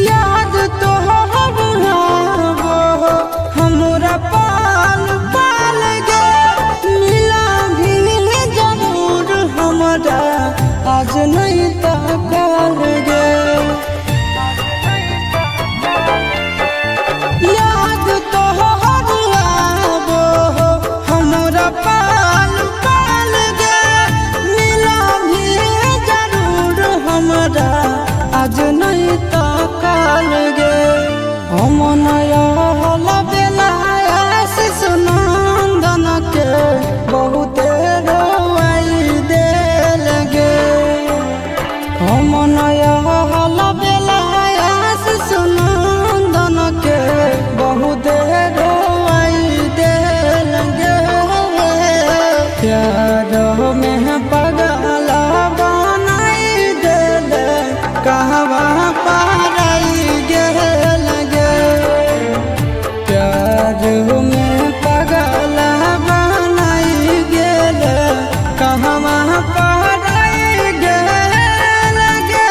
याद तो हमरा पाल पाल गे मिला भी जरूर हमरा आज नहीं तो कल गे याद तो हमरा पाल पाल गे मिला भी जरूर हमरा आज नहीं तो काल गे हम नया बेला आशीष नंदन के बहुत रोवाई दे लगे हम नया बेला आशीष नंदन के बहुत रोवाई दे लगे प्यार में पागल बनाई दे कहवा पाराई गे लगे प्यार में पागल बनाई गे कहवा पाराई गे लगे।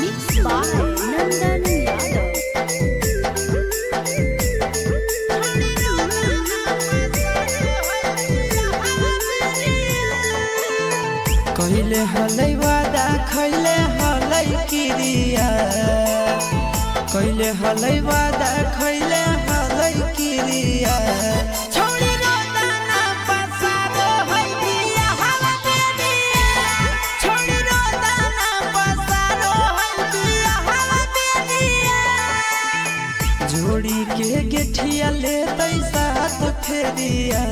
Mixed by Nandan Yadav. कहले हलै वादा खैले हलै किरिया कहले हलै वादा खैले हलै किरिया छोड़ी रोदाना पसारो है दिया हवा दे दिया छोड़ी रोदाना पसारो है दिया हवा दे दिया जोड़ी के गेठिया ले साथ फेरिया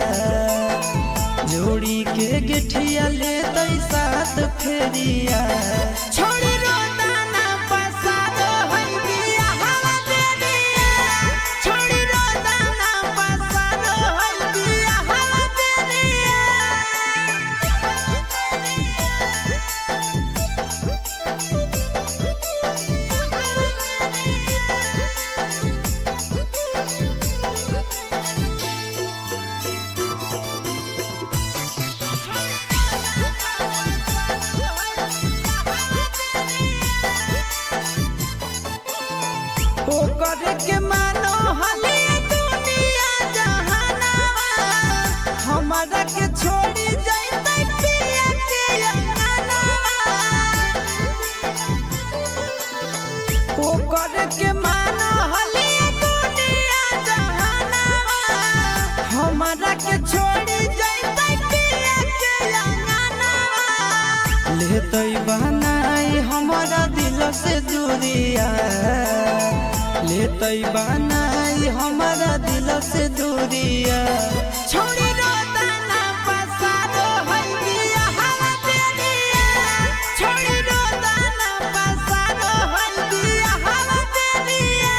जोड़ी के गेठिया ले साथ फेरिया छोड़ी रोदाना पसारो है दिया हवा दे दिया छोड़ी रोदाना पसारो है दिया हवा दे दिया। ओकर के मानो हले दुनिया जहानावा हमारा के छोड़ी जाइते पिया के अंगनावा ओकर के मानो हले दुनिया जहानावा हमारा के छोड़ी जाइते पिया के अंगनावा लेतै बनाई हमारा दिल से दूरिया लेतै बनाई हमारा दिल से दूरिया छोड़ी रोदाना पसारो है दिया हवा दे दिया छोड़ी रोदाना पसारो है दिया हवा दे दिया।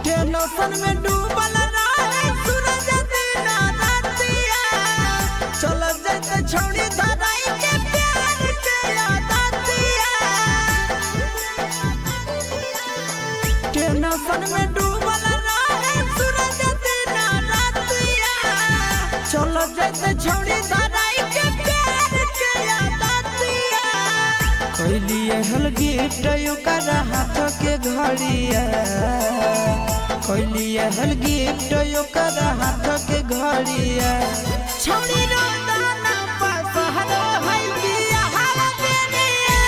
टेंशन में डूबल रहे सूरज टेंशन में डूबल रहे सूरज दिन रातिया चलो जैसे छोड़ी धराई के प्यार के आदतिया कैलिए हल गिफ्ट ओकर हाथ के घड़िया कैलिए हल गिफ्ट ओकर हाथ के घड़िया छोड़ी रोदाना पसहरो है बिया हवा बेनिया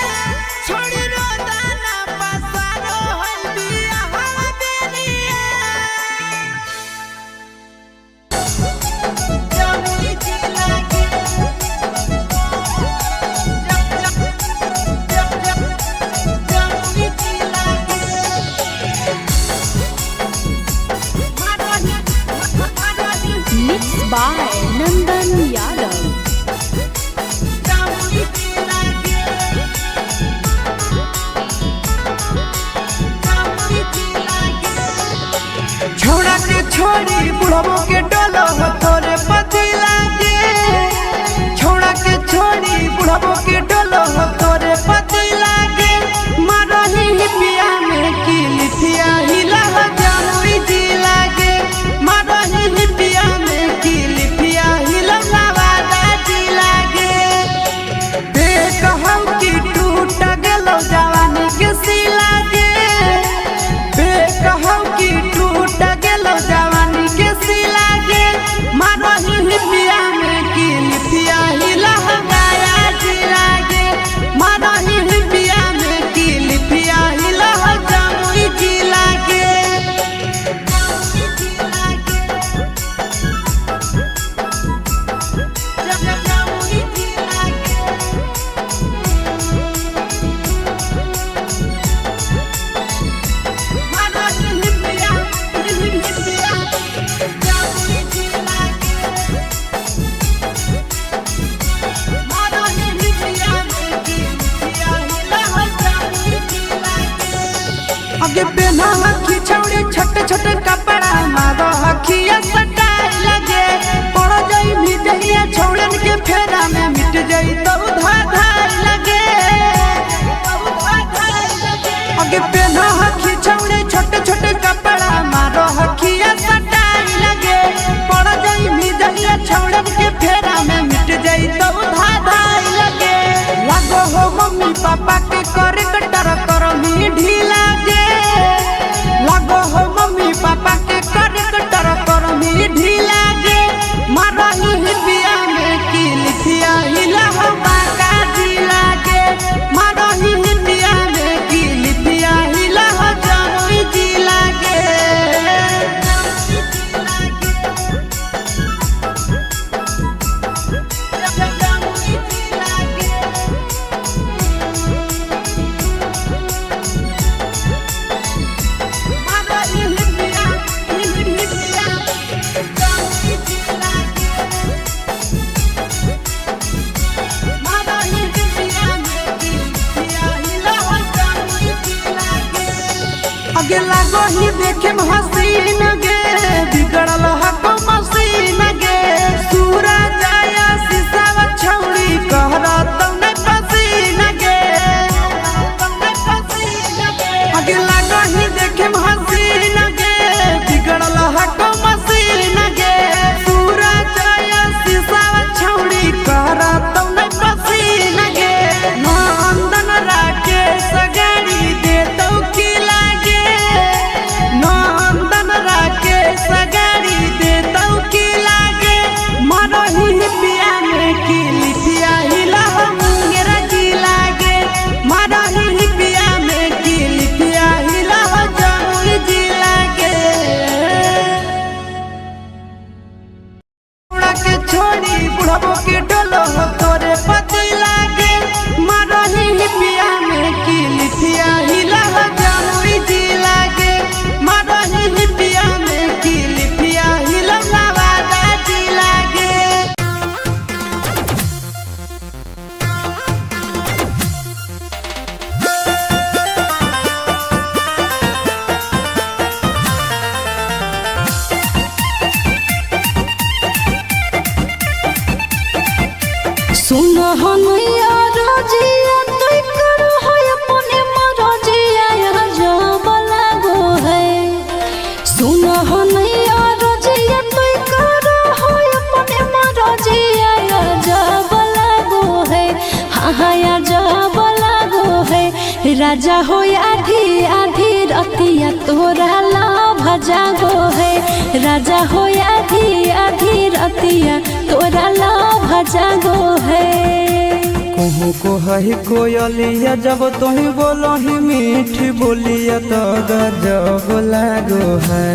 छोड़ी रोदाना पसहरो है बिया हवा बेनिया जमुई जिला के जमुई जिला के Mixed by Nandan Yadav. छोड़ा के छोड़ी बुढ़बो के डोलो हो तोरे पति लागे छोड़ा के छोड़ी बुढ़बो के डोलो हो तोरे पति लागे मारही पिया में की लिथिया हिला हो जमुई जी लागे मारही पिया में की लिथिया हिला नवादा जी लागे देख हम की टूट गेलो जवानी के सिला गे देख हम की टूट गेलो जवानी के सिला गे मारही पिया में की लिथिया हिला हो गया जी लागे मारही पिया में की लिथिया हिला हो जमुई जी लागे जमुई जी लागे आगे पहना हखी छौड़ी छोटे छोटे कपड़ा मारो हखिया सटाई लगे पड़ जाई मिटहिया छौड़न के फेरा में मिट जाई तो धाधाई लगे आगे पहना हखी छौड़ी छोटे छोटे कपड़ा मारो हखिया सटाई लगे पड़ जाई मिटहिया छौड़न के फेरा में मिट जाई तो धाधाई लगे लगो हो मम्मी पापा के करे कटर कर मी ढीला गे लगो हो मम्मी पापा के करे कटर कर मी ढीला गे मारही पिया में की लिथिया हिला हो बाका ढीला गे मारही पिया में की लिथिया हिला हो जमुई जिला गे जमुई जिला गे आगे लागो ही देखे हसीन गे बिगड़ल हको मसीन गे सूरा जाया शीशा छौड़ी कहरा तने पसीन गे आगे लागो ही देखे हसीन गे बिगड़ल हको मसीन गे सूरा जाया शीशा छौड़ी कहरा तने पसीन गे नंदन राकेश गाड़ी दे तो की लागे नंदन राकेश गाड़ी राजा हो आधी आधी रतिया तोरा लाभ जागो है राजा हो आधी आधी रतिया तोरा लाभ जागो है कहूँ को है कोयलिया जब तुही बोलो ही मीठी बोलिया तो गजब लागो है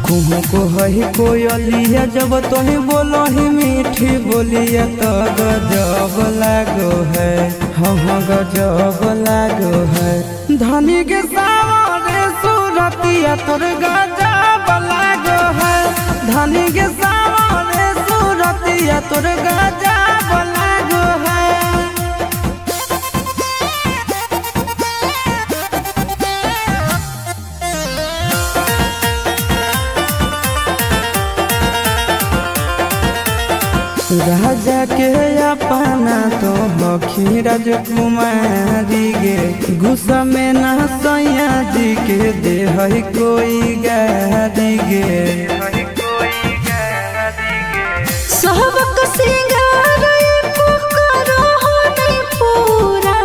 कहूँ को है कोयलिया जब तुही बोलो ही मीठी बोलिया तो गजब लागो है हाँ गजब लागो है धनी के सावरे सूरतिया तोर गजब लागो है धनी के सावरे सूरतिया तोर गजब लागो है राजा के अपना तो हखी राजकुमारी गे गुस्सा में ना सैया जी के दे है कोई गारी गे सहबक सिंगार पुकारो हो नहीं पूरा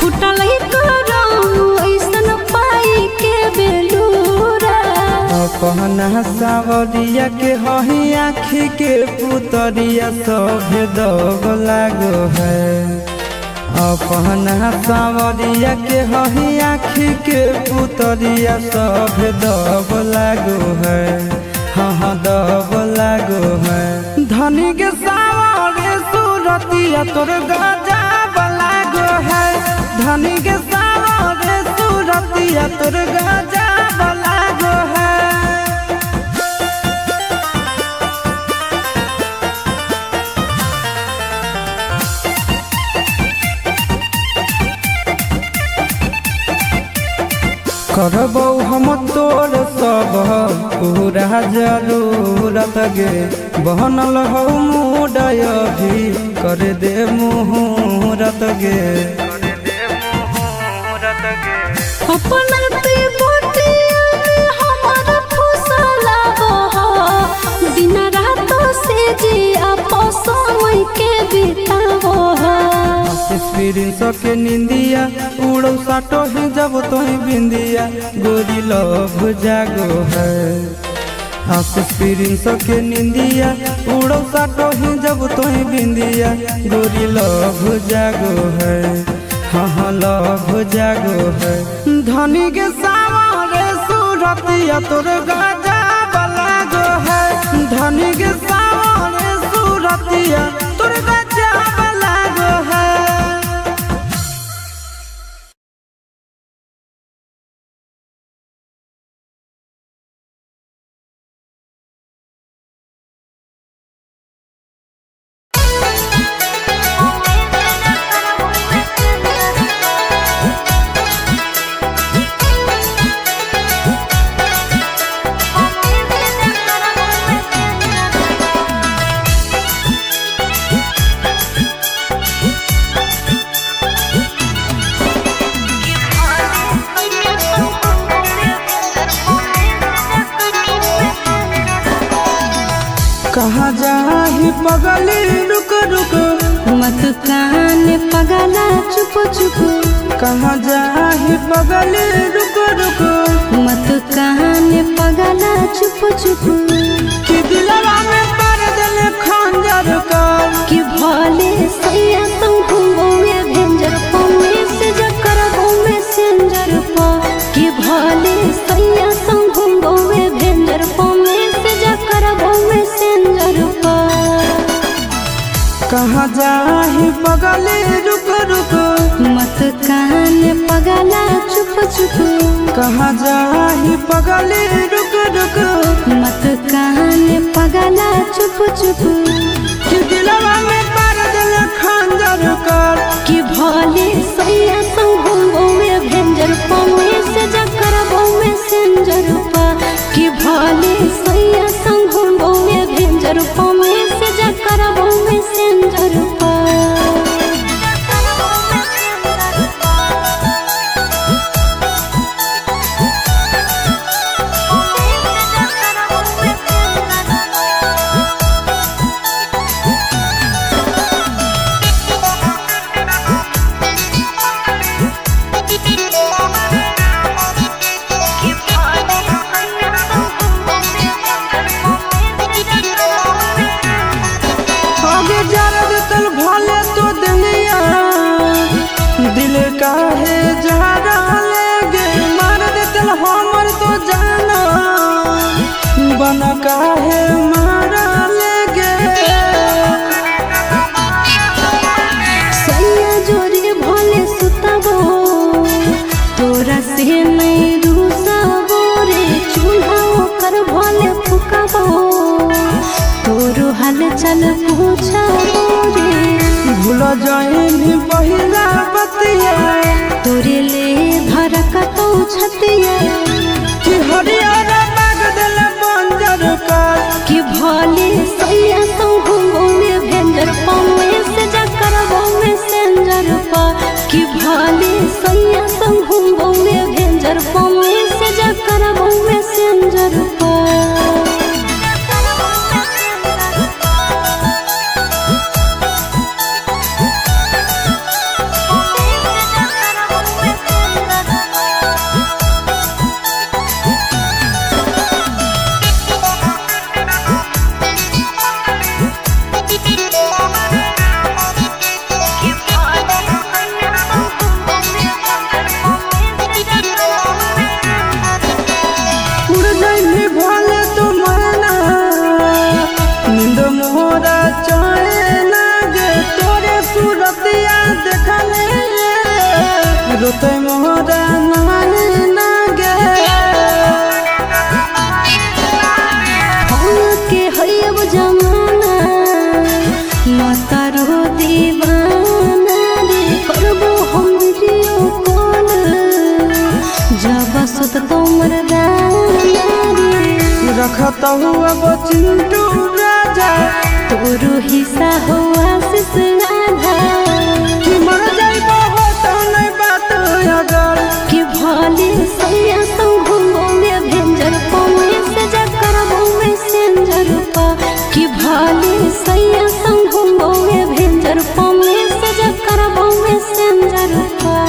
फुटल करो ऐसन पाई के बेलूरा अपना सावरिया के हही आँखी के पुतरिया सब दब लागो है अपना सावरिया के हही आँखी के पुतरिया सब दब लागो है हाँ दब लागो है धनी के सावरे सूरतिया तोर गजब लागो है धनी के सावरे सूरतिया तोर गजब लागो है करबौ हम तोर सब पूरा जरूरत गे बहनल हो मुडय भी कर दे मुहूर्त गे अपना ते बोटिया में हमारा फुसला हो दिन रात से जी आपो समय के बितावो हो एक्सपीरियंस के निंदिया उड़ो साटो ही जब तोही बिंदिया गोरी लव जागो है एक्सपीरियंस के निंदिया उड़ो साटो ही जब तोही बिंदिया गोरी लव जागो है हाँ लव जागो है धनी के सावरे सूरतिया तोर गजब लागो है धनी के सावरे सूरतिया तोर गजब लागो है कहाँ जाही पगली रुक रुक मत कान पगला चुप चुप कहाँ जाही पगली रुक रुक मत कान पगला चुप चुप कि दिलवा में पर दिल खंजर का कि भले सैया संग घूमे भेंजर पौने से जकर घूमे सेंजर पा कि भले सैया संग घूमे भेंजर पौने से जकर घूमे सेंजर पा कहाँ जाही पगली रुक रुक मत कान पगला चुप चुप कहाँ जाही पगली रुक रुक मत कान पगला चुप चुप कि दिलवा में पर दिल खंजर कर कि भले सैया संग घूमे भेंजर पौने से जकर घूमे सेंजर पा कि भले सैया संग घूमे भेंजर पौने से जकर घूमे सेंजर पा बार भले फुकाबो तोरो हाल चल पूछाबो रे भूल जाए भी पहिला बतिया तोरे ले धड़कतौ छतिया कि हरियर माग दिल बंजर कर कि भले सैया संघो में भेंजर पौवे से जकर में सेंजर पा कि भले सैया संघो में भेंजर पौवे से जकर में सेंजर पा रोते मोहरा नाने नागे हम के हयब जमाना माता रो दीवाना रे करबो हम वीडियो कॉल जब सुत तो मरदाना रे रखता हुआ वो चिंटू राजा तोरो हिस्सा हो आशीष राधा कि मर जाई बहुत नहीं बात अगर कि भले सैया संघो में भेंजर पौवे से जकर में सेंजर पा कि भले सैया संघो में भेंजर पौवे से जकर में सेंजर पा।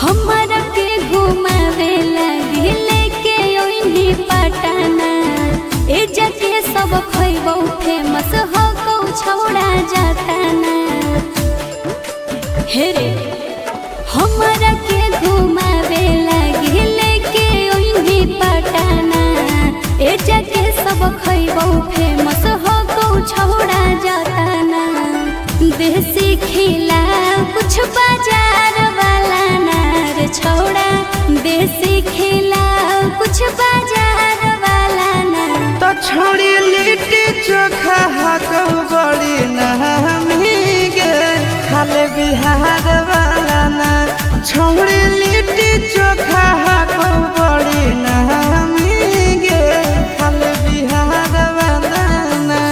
हमरा के घुमावे लगी लेके ओइनी पटना ए जके सब खइबो फेमस हो कौ छौड़ा जाताना हे रे हमरा के घुमावे लगी लेके ओइनी पटना ए जके सब खइबो फेमस हो कौ छौड़ा जाताना देसी खिला कुछ बाजार वाला नार छौड़ा देसी खिला कुछ बाजार वाला ना तो छोड़ी लिट्टी चोखा हाको बड़ी नहमी गे खाले बिहार वाला ना छोड़ी लिट्टी चोखा हाको बड़ी नहमी गे खाले बिहार वाला ना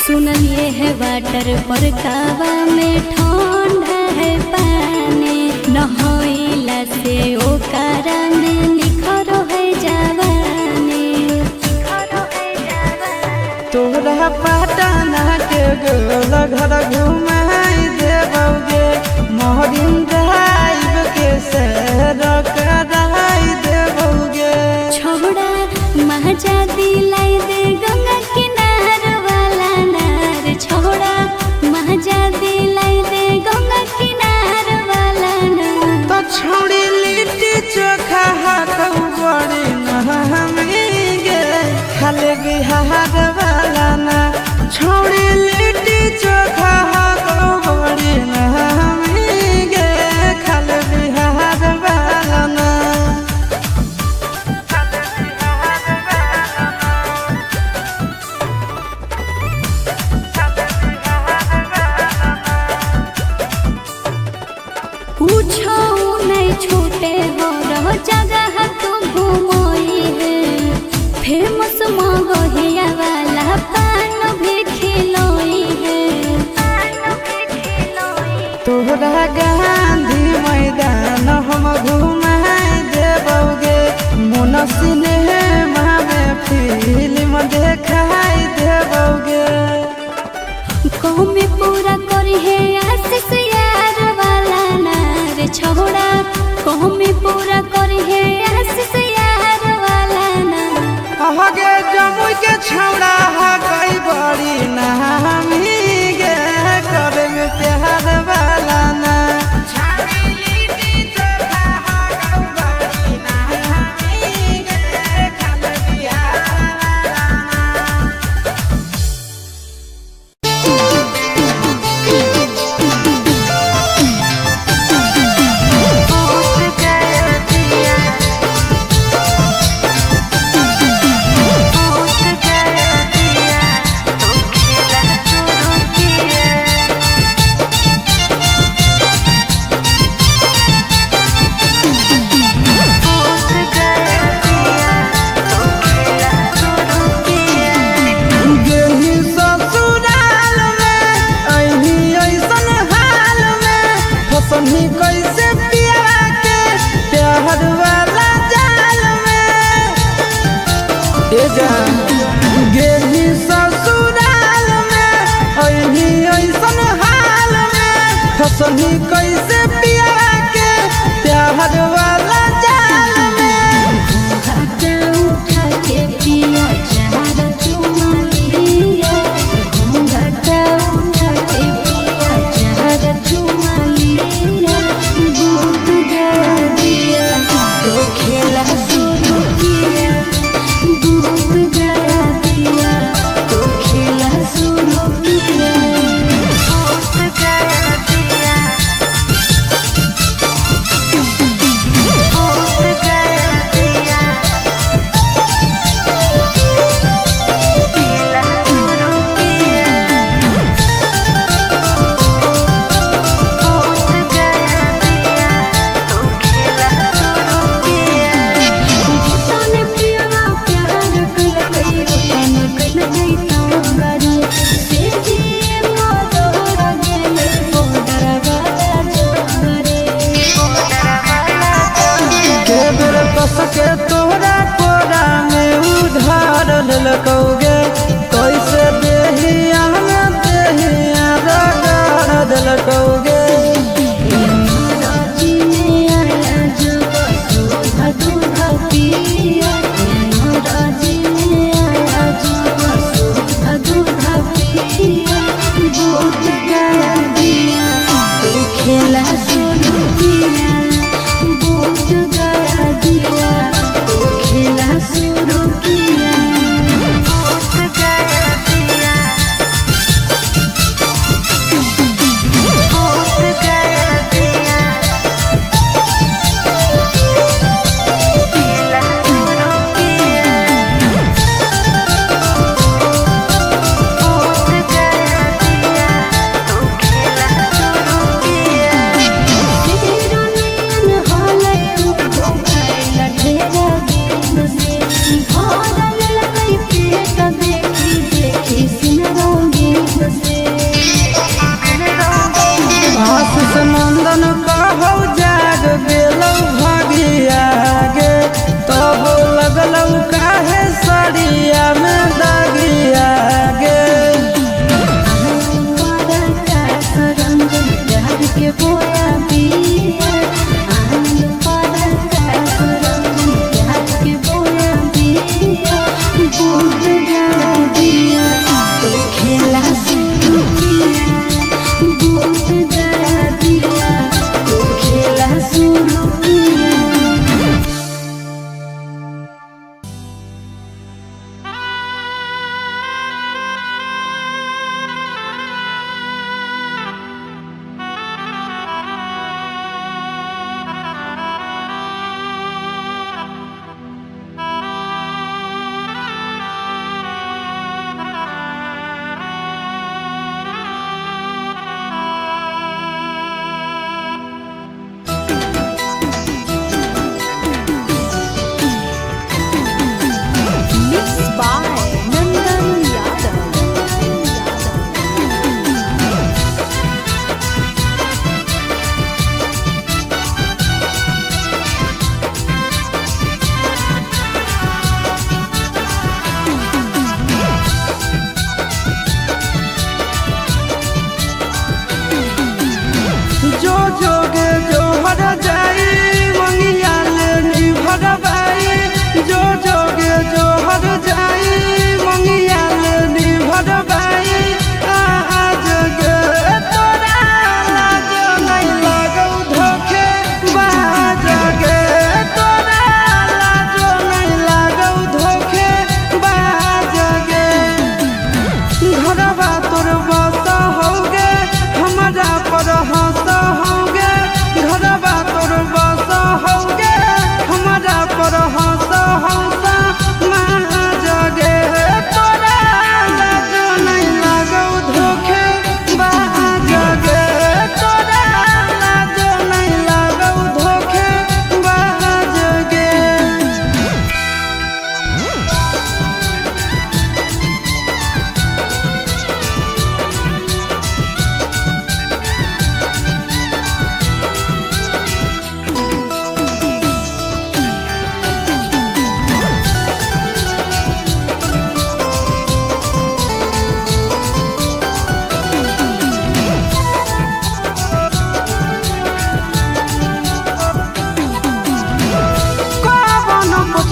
सुनलिए है वाटर पर कावा में ठंडा है पानी नहइला से ओकरा में निखरो है जवानी तोरा पटना के गोल घर घुमाई देबोगे मोहरिन ड्राइव के सैर कराई देबोगे छोड़ा महजा दिलाई दे गंगा किनार वाला नार छोड़ा महजा दिलाई दे गंगा किनार वाला नार तो छोड़ी लिट्टी चोखा हाको बड़ी नहमी गे खाले बिहार वाला ना छोड़ी लिट्टी चोखा हाको बड़ी नहमी गे खाले बिहार वाला ना पूछो नहीं छूटे हो रह जगह तू घूमोई है फेमस मगहिया वाला पान भी खिलोई छौड़ा गई बड़ी नामी गे करे में प्यार वाला ना कैसे पिया के प्यार वाला जाल में गेली ससुराल में अही ऐसन हाल में फसनी कैसे पिया के प्यार वाला जाल में उठा के पिया चार चुमालिया उठा के पिया चार चुमालिया दूध गया दिया तो खेला शुरू किया दूध गया दिया तो खेला शुरू किया दूध गया दिया दूध गया दिया खेला शुरू किया दूध गया दिया तो खेला शुरू किया जितने पिया प्यार कर गई रुपन कर गई तांगरी तेजी मोदर गेले बोदर वाला जोगरे के बेर कस के तोहरा कोरा में उधार ललकौगे कैसे देहिया में देहिया रगड़ दिलकौगे राजी में आया जो सुधा दूध पिया राजी में आया जो सुधा दूध पिया दूध गया दिया तो खेला शुरू किया दूध गया दिया तो खेला शुरू किया दूध गया दिया दूध गया दिया खेला शुरू किया दूध गया दिया तो खेला शुरू किया तेरा नैन हाले उठो कैला ढेरा दिन से भरल लई पेट देखी देखी सिमरंगीन से आशीष नंदन कहौ जाग गेलौ भागिया गे तब लगलौ काहे सड़िया में दागिया गे के बोया पिया आनंद पारा का रंग प्यार के बोया पिया दूध गया दिया तो खेला शुरू किया दूध गया दिया तो खेला शुरू किया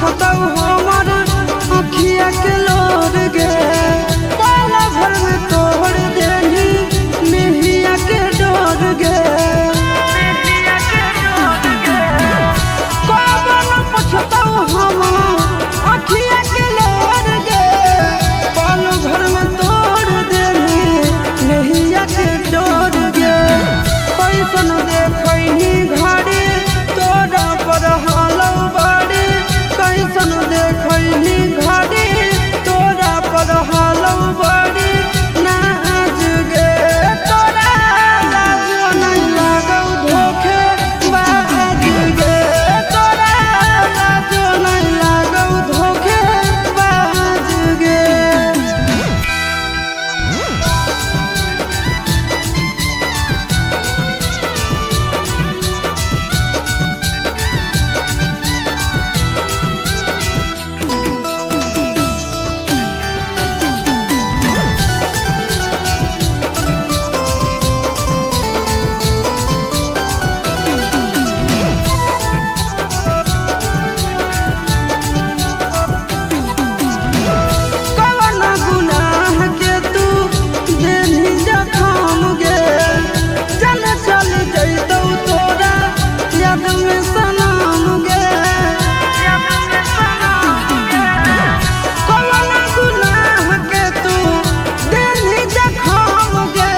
पुछतौ हमर अखिया के लोर गे पल भर में तोड़ देनी मेहिया के डोर गे कौन पुछतौ हमर अखिया के लोर गे पल भर में तोड़ देनी मेहिया के डोर गे कैसन देखनी घड़ी तोरा पर हालौ बाड़ी कैसन देखनी घड़ी तोरा पर हालौ बाड़ी नाच गे तोरा लाजो नहीं लागौ धोखे बाज गे तोरा लाजो नहीं लागौ धोखे बाज गे कवन गुनाह के तू देनी जखम गे चल चल जैतौ तोरा याद में सनम गे कवन गुनाह के तू देनी जखम गे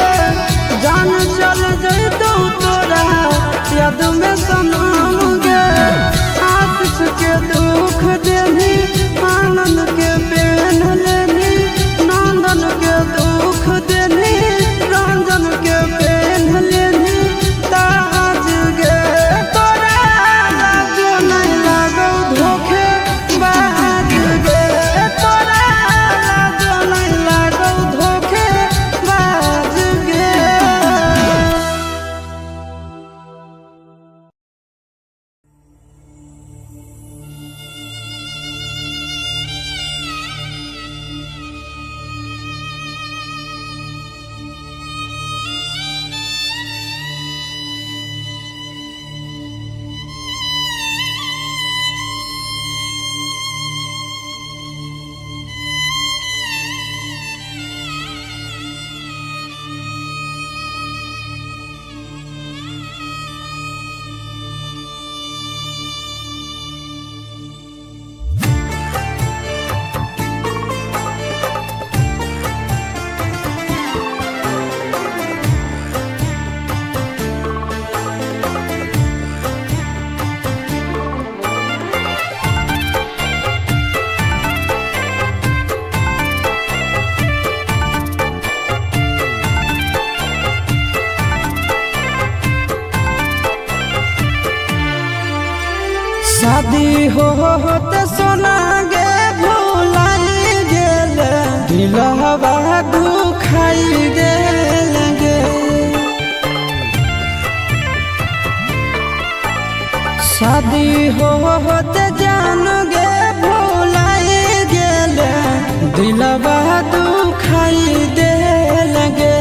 जान चल जैतौ तोरा याद में सनम गे आशिक के दुख देनी आनंद के पेन लेनी नंदन के दुख देनी रंजन के पेन लेनी ताज गे तोरा लाजो नहीं लागौ धोखे बाज गे तोरा लाजो नहीं लागौ धोखे बाज गे। शादी होत सोना गे भुलाई गेल दिलवा दुखाई गेल गे शादी होत जान गे भुलाई गेल दिलवा दुखाई देल गे